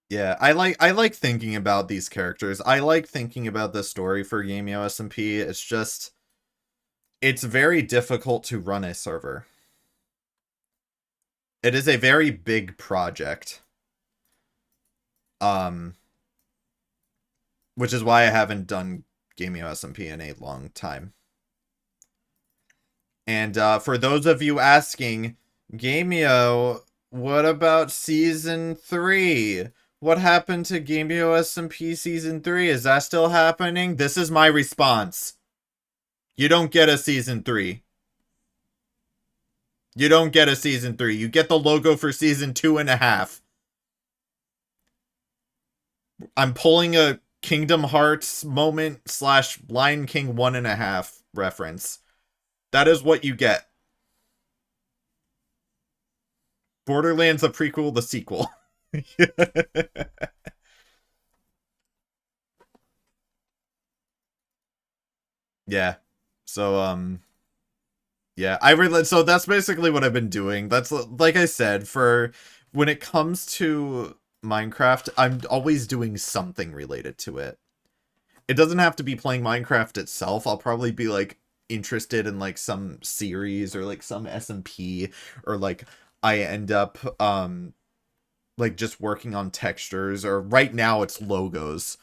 Yeah, I like thinking about these characters. I like thinking about the story for Gameo SMP. It's very difficult to run a server. It is a very big project. Um which is why I haven't done Gameo SMP in a long time. And for those of you asking, Gameo, what about season 3? What happened to Gameo SMP season 3? Is that still happening? This is my response. You don't get a season 3. You don't get a season 3. You get the logo for season 2.5. I'm pulling a Kingdom Hearts moment / Lion King 1.5 reference. That is what you get. Borderlands a prequel, the sequel. Yeah. So yeah, so that's basically what I've been doing. That's like I said, for when it comes to Minecraft, I'm always doing something related to it. It doesn't have to be playing Minecraft itself. I'll probably be like interested in like some series or like some SMP, or like I end up like just working on textures, or right now it's logos.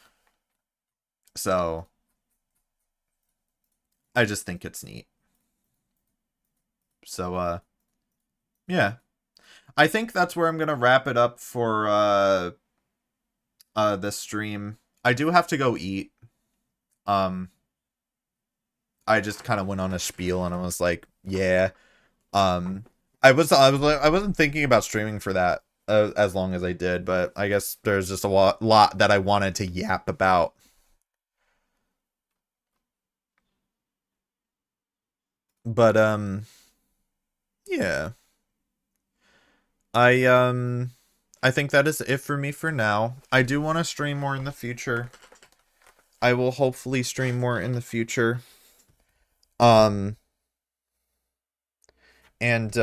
So I just think it's neat. So yeah. I think that's where I'm gonna wrap it up for this stream. I do have to go eat. Um I just kind of went on a spiel and I was like, yeah. Um I wasn't thinking about streaming for that as long as I did, but I guess there's just a lot that I wanted to yap about. But yeah. I I think that is it for me for now. I do want to stream more in the future. I will hopefully stream more in the future. Um and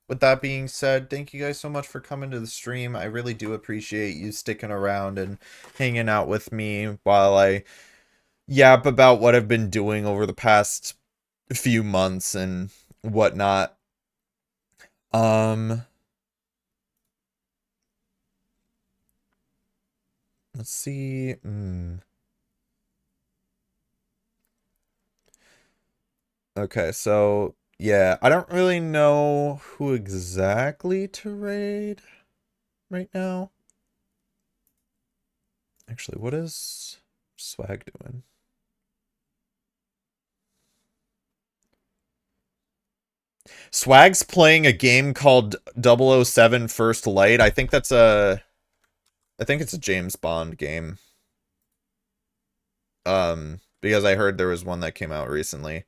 with that being said, thank you guys so much for coming to the stream. I really do appreciate you sticking around and hanging out with me while I yap about what I've been doing over the past few months and whatnot. Um let's see. Okay, so yeah, I don't really know who exactly to raid right now. Actually, what is Swag doing? Swag's playing a game called 007 First Light. I think it's a James Bond game. Because I heard there was one that came out recently.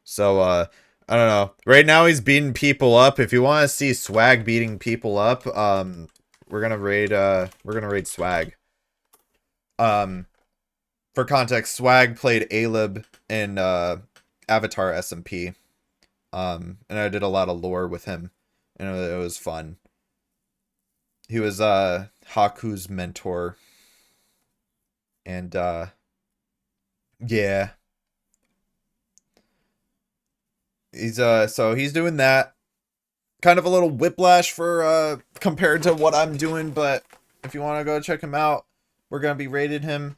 So I don't know. Right now he's beating people up. If you want to see Swag beating people up, we're gonna raid Swag. For context, Swag played Alib in Avatar SMP. And I did a lot of lore with him, and it was fun. He was Haku's mentor, and yeah, he's so he's doing that. Kind of a little whiplash for compared to what I'm doing, but if you want to go check him out, we're gonna be rated him.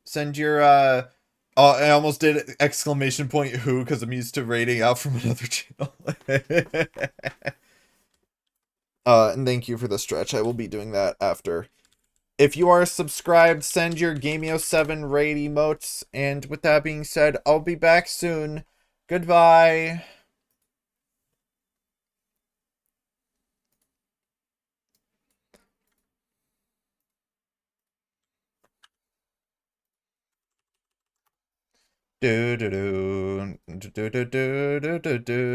Send your oh, I almost did exclamation point who because I'm used to rating out from another channel. And thank you for the stretch. I will be doing that after. If you are subscribed, send your Gameo 7 raid emotes. And with that being said, I'll be back soon. Goodbye. Do do do do do do do do do.